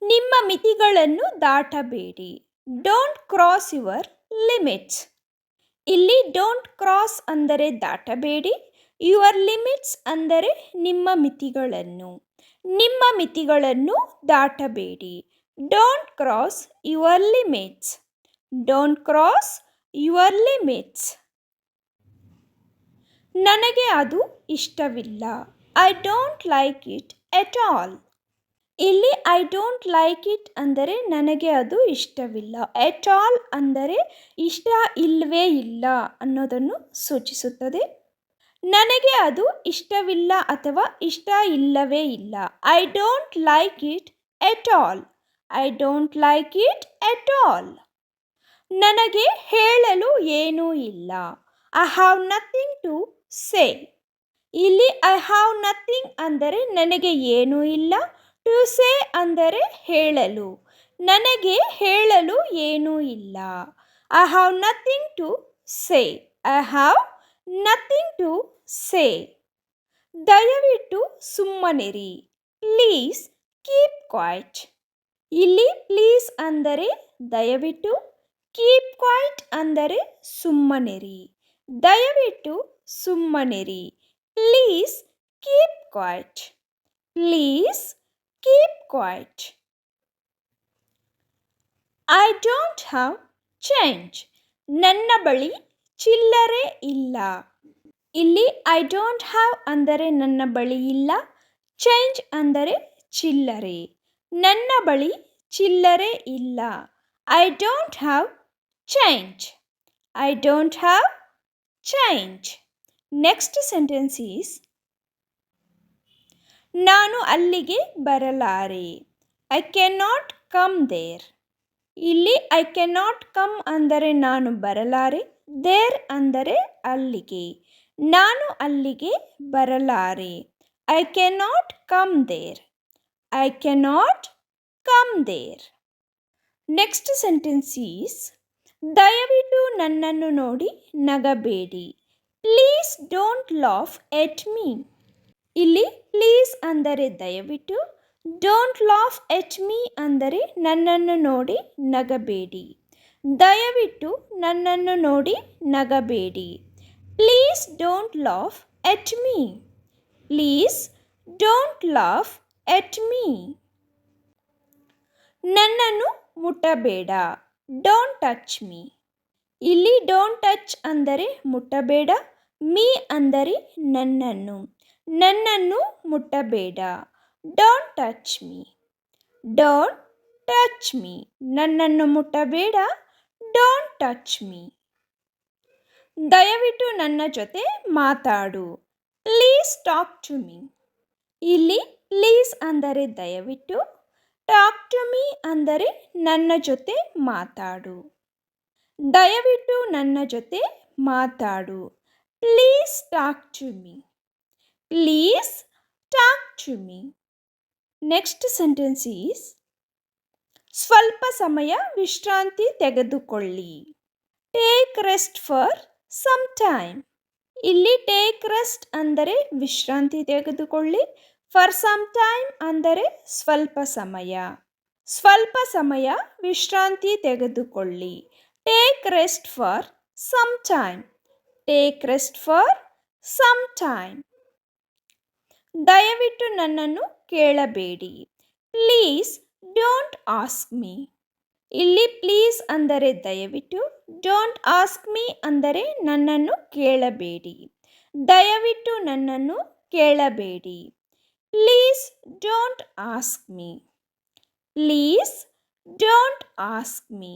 ನಿಮ್ಮ ಮಿತಿಗಳನ್ನು ದಾಟಬೇಡಿ. Don't cross your limits. ಇಲ್ಲಿ ಡೋಂಟ್ ಕ್ರಾಸ್ ಅಂದರೆ ದಾಟಬೇಡಿ. ಯುವರ್ ಲಿಮಿಟ್ಸ್ ಅಂದರೆ ನಿಮ್ಮ ಮಿತಿಗಳನ್ನು. ನಿಮ್ಮ ಮಿತಿಗಳನ್ನು ದಾಟಬೇಡಿ. Don't cross your limits. Don't cross your limits. ನನಗೆ ಅದು ಇಷ್ಟವಿಲ್ಲ. I don't like it at all. ಇಲ್ಲಿ ಐ ಡೋಂಟ್ ಲೈಕ್ ಇಟ್ ಅಂದರೆ ನನಗೆ ಅದು ಇಷ್ಟವಿಲ್ಲ. ಎಟ್ ಆಲ್ ಅಂದರೆ ಇಷ್ಟ ಇಲ್ಲವೇ ಇಲ್ಲ ಅನ್ನೋದನ್ನು ಸೂಚಿಸುತ್ತದೆ. ನನಗೆ ಅದು ಇಷ್ಟವಿಲ್ಲ ಅಥವಾ ಇಷ್ಟ ಇಲ್ಲವೇ ಇಲ್ಲ. I don't like it at all. I don't like it at all. ನನಗೆ ಹೇಳಲು ಏನೂ ಇಲ್ಲ. I have nothing to say. ಇಲ್ಲಿ ಐ ಹ್ಯಾವ್ ನಥಿಂಗ್ ಅಂದರೆ ನನಗೆ ಏನೂ ಇಲ್ಲ. ಟು ಸೇ ಅಂದರೆ ಹೇಳಲು. ನನಗೆ ಹೇಳಲು ಏನೂ ಇಲ್ಲ. I have nothing to say. I have nothing to say. ದಯವಿಟ್ಟು ಸುಮ್ಮನಿರಿ. Please keep quiet. ಇಲ್ಲಿ ಪ್ಲೀಸ್ ಅಂದರೆ ದಯವಿಟ್ಟು. ಕೀಪ್ ಕ್ವೈಟ್ ಅಂದರೆ ಸುಮ್ಮನಿರಿ. ದಯವಿಟ್ಟು ಸುಮ್ಮನಿರಿ. Please keep quiet. Please keep quiet. I don't have change. ನನ್ನ ಬಳಿ ಚಿಲ್ಲರೆ ಇಲ್ಲ. ಇಲ್ಲಿ ಐ ಡೋಂಟ್ ಹ್ಯಾವ್ ಅಂದರೆ ನನ್ನ ಬಳಿ ಇಲ್ಲ. ಚೇಂಜ್ ಅಂದರೆ ಚಿಲ್ಲರೆ. ನನ್ನ ಬಳಿ ಚಿಲ್ಲರೆ ಇಲ್ಲ. I don't have change. I don't have change. Next sentence is ನಾನು ಅಲ್ಲಿಗೆ ಬರಲಾರೆ. I cannot come there. ಇಲ್ಲಿ ಐ ಕ್ಯಾನಾಟ್ ಕಮ್ ಅಂದರೆ ನಾನು ಬರಲಾರೆ. ದೇರ್ ಅಂದರೆ ಅಲ್ಲಿಗೆ. ನಾನು ಅಲ್ಲಿಗೆ ಬರಲಾರೆ. I cannot come there. I cannot come there. Next sentence is ದಯವಿಟ್ಟು ನನ್ನನ್ನು ನೋಡಿ ನಗಬೇಡಿ. Please don't laugh at me. ಇಲ್ಲಿ ಪ್ಲೀಸ್ ಅಂದರೆ ದಯವಿಟ್ಟು. ಡೋಂಟ್ ಲಾಫ್ ಎಟ್ ಮೀ ಅಂದರೆ ನನ್ನನ್ನು ನೋಡಿ ನಗಬೇಡಿ. ದಯವಿಟ್ಟು ನನ್ನನ್ನು ನೋಡಿ ನಗಬೇಡಿ. Please don't laugh at me. Please don't laugh at me. ನನ್ನನ್ನು ಮುಟ್ಟಬೇಡ. Don't touch me. ಇಲ್ಲಿ ಡೋಂಟ್ ಟಚ್ ಅಂದರೆ ಮುಟ್ಟಬೇಡ. ಮೀ ಅಂದರೆ ನನ್ನನ್ನು. ನನ್ನನ್ನು ಮುಟ್ಟಬೇಡ. Don't touch me. Don't touch me. ನನ್ನನ್ನು ಮುಟ್ಟಬೇಡ. Don't touch me. ದಯವಿಟ್ಟು ನನ್ನ ಜೊತೆ ಮಾತಾಡು. Please talk to me. ಇಲ್ಲಿ ಪ್ಲೀಸ್ ಅಂದರೆ ದಯವಿಟ್ಟು. ಟಾಕ್ ಟು ಮೀ ಅಂದರೆ ನನ್ನ ಜೊತೆ ಮಾತಾಡು. ದಯವಿಟ್ಟು ನನ್ನ ಜೊತೆ ಮಾತಾಡು. Please talk to me. Please talk to me. Next sentence is ಸ್ವಲ್ಪ ಸಮಯ ವಿಶ್ರಾಂತಿ ತೆಗೆದುಕೊಳ್ಳಿ. Take rest for some time. ಇಲ್ಲಿ ಟೇಕ್ ರೆಸ್ಟ್ ಅಂದರೆ ವಿಶ್ರಾಂತಿ ತೆಗೆದುಕೊಳ್ಳಿ, ಫಾರ್ ಸಮ್ ಟೈಮ್ ಅಂದರೆ ಸ್ವಲ್ಪ ಸಮಯ. ಸ್ವಲ್ಪ ಸಮಯ ವಿಶ್ರಾಂತಿ ತೆಗೆದುಕೊಳ್ಳಿ. Take rest for some time. Take rest for some time. ದಯವಿಟ್ಟು ನನ್ನನ್ನು ಕೇಳಬೇಡಿ. Please don't ask me. ಇಲ್ಲಿ ಪ್ಲೀಸ್ ಅಂದರೆ ದಯವಿಟ್ಟು, ಡೋಂಟ್ ಆಸ್ಕ್ ಮೀ ಅಂದರೆ ನನ್ನನ್ನು ಕೇಳಬೇಡಿ. ದಯವಿಟ್ಟು ನನ್ನನ್ನು ಕೇಳಬೇಡಿ. Please don't ask me. Please don't ask me.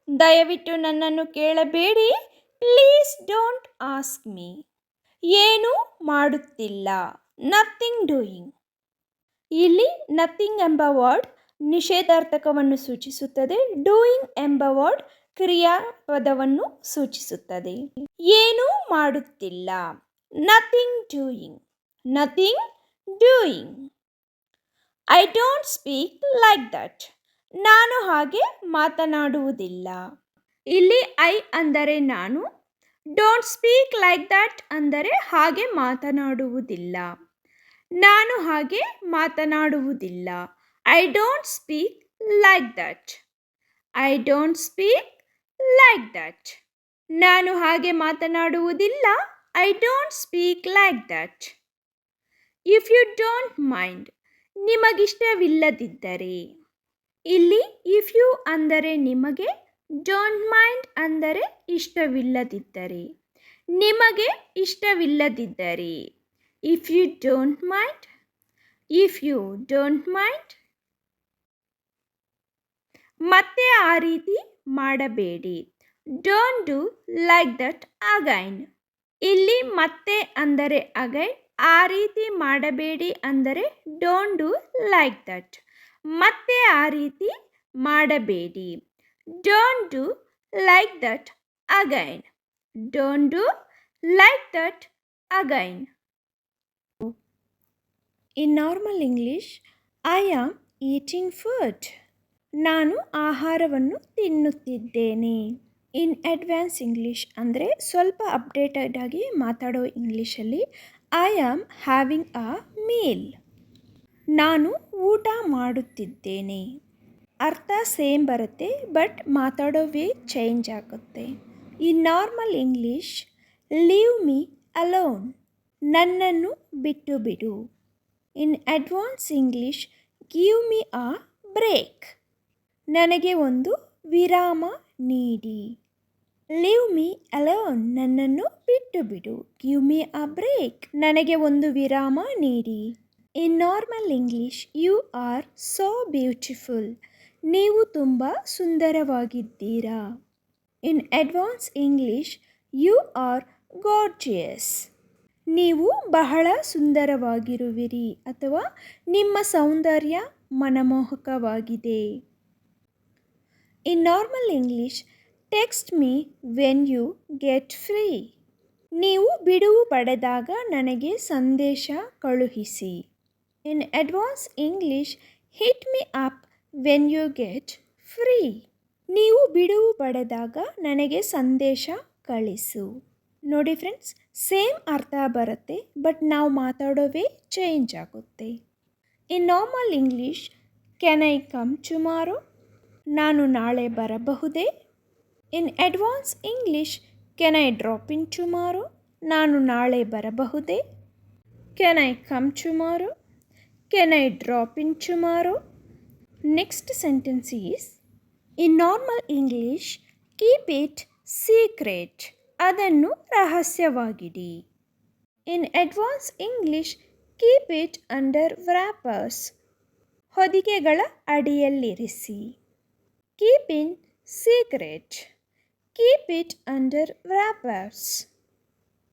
ದಯವಿಟ್ಟು ನನ್ನನ್ನು ಕೇಳಬೇಡಿ. Please don't ask me. ಏನೂ ಮಾಡುತ್ತಿಲ್ಲ. Nothing doing. ಇಲ್ಲಿ ನಥಿಂಗ್ ಎಂಬ ವರ್ಡ್ ನಿಷೇಧಾರ್ಥಕವನ್ನು ಸೂಚಿಸುತ್ತದೆ. ಡೂಯಿಂಗ್ ಎಂಬ ವರ್ಡ್ ಕ್ರಿಯಾಪದವನ್ನು ಸೂಚಿಸುತ್ತದೆ. ಏನೂ ಮಾಡುತ್ತಿಲ್ಲ. Nothing doing. Nothing doing. I don't speak like that. ನಾನು ಹಾಗೆ ಮಾತನಾಡುವುದಿಲ್ಲ. ಇಲ್ಲಿ ಐ ಅಂದರೆ ನಾನು, ಡೋಂಟ್ ಸ್ಪೀಕ್ ಲೈಕ್ ದಟ್ ಅಂದರೆ ಹಾಗೆ ಮಾತನಾಡುವುದಿಲ್ಲ. ನಾನು ಹಾಗೆ ಮಾತನಾಡುವುದಿಲ್ಲ. I don't speak like that. I don't speak like that. ನಾನು ಹಾಗೆ ಮಾತನಾಡುವುದಿಲ್ಲ. I don't speak like that. If you don't mind. ನಿಮಗಿಷ್ಟವಿಲ್ಲದಿದ್ದರೆ. ಇಲ್ಲಿ ಇಫ್ ಯು ಅಂದರೆ ನಿಮಗೆ, ಡೋಂಟ್ ಮೈಂಡ್ ಅಂದರೆ ಇಷ್ಟವಿಲ್ಲದಿದ್ದರೆ. ನಿಮಗೆ ಇಷ್ಟವಿಲ್ಲದಿದ್ದರೆ. If you don't mind. If you don't mind. ಮತ್ತೆ ಆ ರೀತಿ ಮಾಡಬೇಡಿ. Don't do like that again. ಇಲ್ಲಿ ಮತ್ತೆ ಅಂದರೆ ಅಗೈನ್, ಆ ರೀತಿ ಮಾಡಬೇಡಿ ಅಂದರೆ ಡೋಂಟ್ ಡೂ ಲೈಕ್ ದಟ್. ಮತ್ತೆ ಆ ರೀತಿ ಮಾಡಬೇಡಿ. Don't do like that again. Don't do like that again. In normal English, I am eating food. ನಾನು ಆಹಾರವನ್ನು ತಿನ್ನುತ್ತಿದ್ದೇನೆ. ಇನ್ ಅಡ್ವಾನ್ಸ್ ಇಂಗ್ಲಿಷ್ ಅಂದರೆ ಸ್ವಲ್ಪ ಅಪ್ಡೇಟೆಡ್ ಆಗಿ ಮಾತಾಡೋ ಇಂಗ್ಲೀಷಲ್ಲಿ, I am having a meal. ನಾನು ಊಟ ಮಾಡುತ್ತಿದ್ದೇನೆ. ಅರ್ಥ ಸೇಮ್ ಬರುತ್ತೆ, ಬಟ್ ಮಾತಾಡೋ ವೇ ಚೇಂಜ್ ಆಗುತ್ತೆ. In normal English, leave me alone. ನನ್ನನ್ನು ಬಿಟ್ಟು ಬಿಡು. In advance English, give me a break. ನನಗೆ ಒಂದು ವಿರಾಮ ನೀಡಿ. Leave me alone. ನನ್ನನ್ನು ಬಿಟ್ಟು ಬಿಡು. Give me a break. ನನಗೆ ಒಂದು ವಿರಾಮ ನೀಡಿ. In normal English, you are so beautiful. ನೀವು ತುಂಬ ಸುಂದರವಾಗಿದ್ದೀರಾ. In advance English, you are gorgeous. ನೀವು ಬಹಳ ಸುಂದರವಾಗಿರುವಿರಿ ಅಥವಾ ನಿಮ್ಮ ಸೌಂದರ್ಯ ಮನಮೋಹಕವಾಗಿದೆ. In normal English, text me when you get free. ನೀವು ಬಿಡುವು ಪಡೆದಾಗ ನನಗೆ ಸಂದೇಶ ಕಳುಹಿಸಿ. In advance English, hit me up when you get free. ನೀವು ಬಿಡುವು ಪಡೆದಾಗ ನನಗೆ ಸಂದೇಶ ಕಳಿಸು. ನೋಡಿ ಫ್ರೆಂಡ್ಸ್, ಸೇಮ್ ಅರ್ಥ ಬರುತ್ತೆ, ಬಟ್ ನಾವು ಮಾತಾಡೋ ವೇ ಚೇಂಜ್ ಆಗುತ್ತೆ. In normal English, can I come tomorrow. ನಾನು ನಾಳೆ ಬರಬಹುದೇ. In advance English, can I drop in tomorrow. ನಾನು ನಾಳೆ ಬರಬಹುದೇ. Can I come tomorrow. Can I drop in tomorrow. Next sentence is, in normal English, keep it secret. ಅದನ್ನು ರಹಸ್ಯವಾಗಿಡಿ. In advance English, keep it under wrappers. ಹೊದಿಕೆಗಳ ಅಡಿಯಲ್ಲಿರಿಸಿ. Keep in secret. Keep it under wrappers.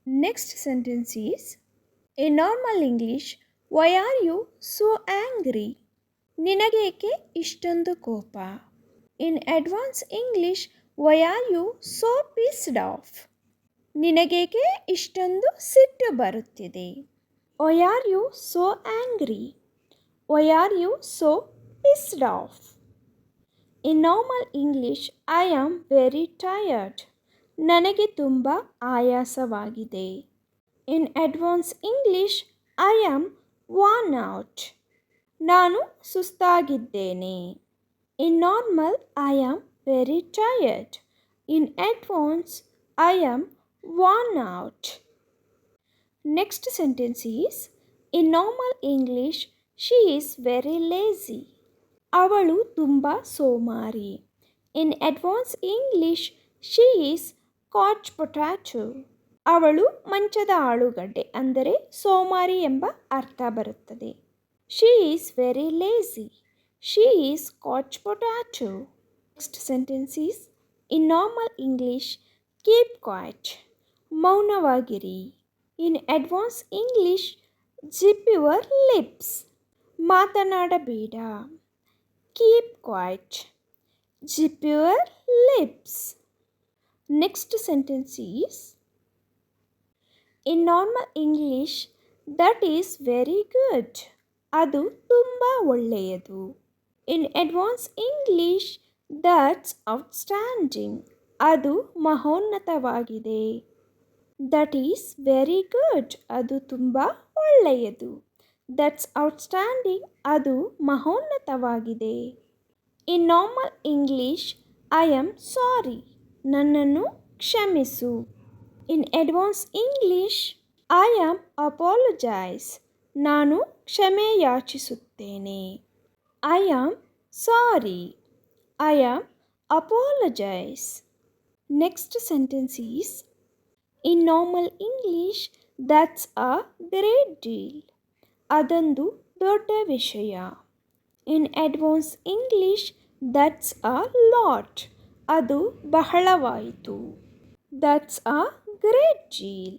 Next sentence is, in normal English, why are you so angry. ನಿನಗೇಕೆ ಇಷ್ಟೊಂದು ಕೋಪ. In advance English, why are you so pissed off. ನಿನಗೇಕೆ ಇಷ್ಟೊಂದು ಸಿಟ್ಟು ಬರುತ್ತಿದೆ. Why are you so angry. Why are you so pissed off? In normal English, I am very tired. ನನಗೆ ತುಂಬ ಆಯಾಸವಾಗಿದೆ. In advanced English, I am worn out. ನಾನು ಸುಸ್ತಾಗಿದ್ದೇನೆ. In normal, I am very tired. In advance, I am worn out. Next sentence is, in normal English, she is very lazy. ಅವಳು ತುಂಬ ಸೋಮಾರಿ. In advanced English, she is couch potato. ಅವಳು ಮಂಚದ ಆಲೂಗಡ್ಡೆ ಅಂದರೆ ಸೋಮಾರಿ ಎಂಬ ಅರ್ಥ ಬರುತ್ತದೆ. She is very lazy. She is couch potato. Next sentence is, in normal English, keep quiet. ಮೌನವಾಗಿರಿ. In advanced English, zip your lips. ಮಾತನಾಡಬೇಡ. Keep quiet. Zip your lips. Next sentence is, in normal English, that is very good. ಅದು ತುಂಬ ಒಳ್ಳೆಯದು. In advanced English, that's outstanding. ಅದು ಮಹೋನ್ನತವಾಗಿದೆ. That is very good. ಅದು ತುಂಬ ಒಳ್ಳೆಯದು. That's outstanding. ಅದು ಮಹೋನ್ನತವಾಗಿದೆ. In normal English, I am sorry. ನನ್ನನ್ನು ಕ್ಷಮಿಸು. In advanced English, I am apologize. ನಾನು ಕ್ಷಮೆ ಯಾಚಿಸುತ್ತೇನೆ. I am sorry. I am apologize. Next sentence is, in normal English, that's a great deal. ಅದೊಂದು ದೊಡ್ಡ ವಿಷಯ. In advanced English, that's a lot. ಅದು ಬಹಳವಾಯಿತು. That's a great deal.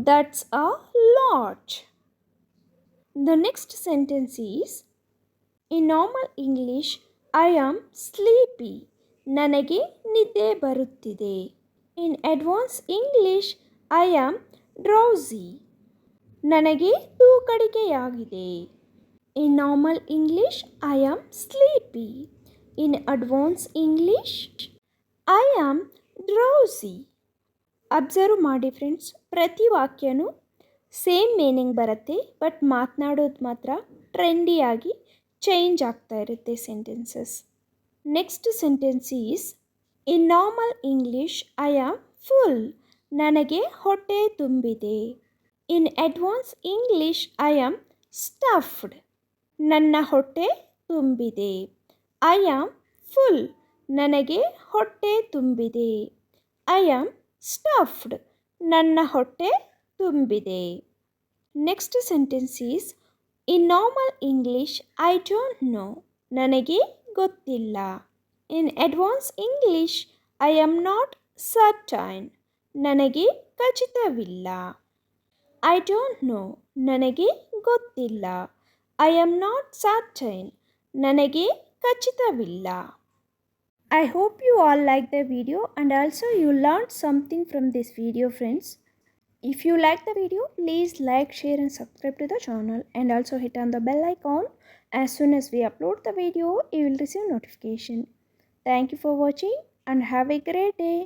That's a lot. The next sentence is, in normal English, I am sleepy. ನನಗೆ ನಿದ್ದೆ ಬರುತ್ತಿದೆ. In advanced English, I am drowsy. ನನಗೆ ತೂಕಡಿಕೆಯಾಗಿದೆ. In normal English, I am sleepy. In advanced English, I am drowsy. Observe ಮಾಡಿ friends, ಪ್ರತಿ ವಾಕ್ಯನೂ same meaning ಬರುತ್ತೆ, but ಮಾತನಾಡೋದು ಮಾತ್ರ ಟ್ರೆಂಡಿಯಾಗಿ change ಆಗ್ತಾ ಇರುತ್ತೆ sentences. Next sentence is, in normal English I am full. ನನಗೆ ಹೊಟ್ಟೆ ತುಂಬಿದೆ. ಇನ್ advance English I am stuffed. ನನ್ನ ಹೊಟ್ಟೆ ತುಂಬಿದೆ. I am full. ನನಗೆ ಹೊಟ್ಟೆ ತುಂಬಿದೆ. I am stuffed. ನನ್ನ ಹೊಟ್ಟೆ ತುಂಬಿದೆ. Next sentence is, in normal English I don't know. ನನಗೆ ಗೊತ್ತಿಲ್ಲ. ಇನ್ advance English I am not certain. ನನಗೆ ಖಚಿತವಿಲ್ಲ. I don't know. ನನಗೆ ಗೊತ್ತಿಲ್ಲ. I am not certain. ನನಗೆ ಖಚಿತವಿಲ್ಲ. I hope you all liked the video and also you learned something from this video, friends. If you like the video, please like, share and subscribe to the channel and also hit on the bell icon. As soon as we upload the video, you will receive notification. Thank you for watching and have a great day.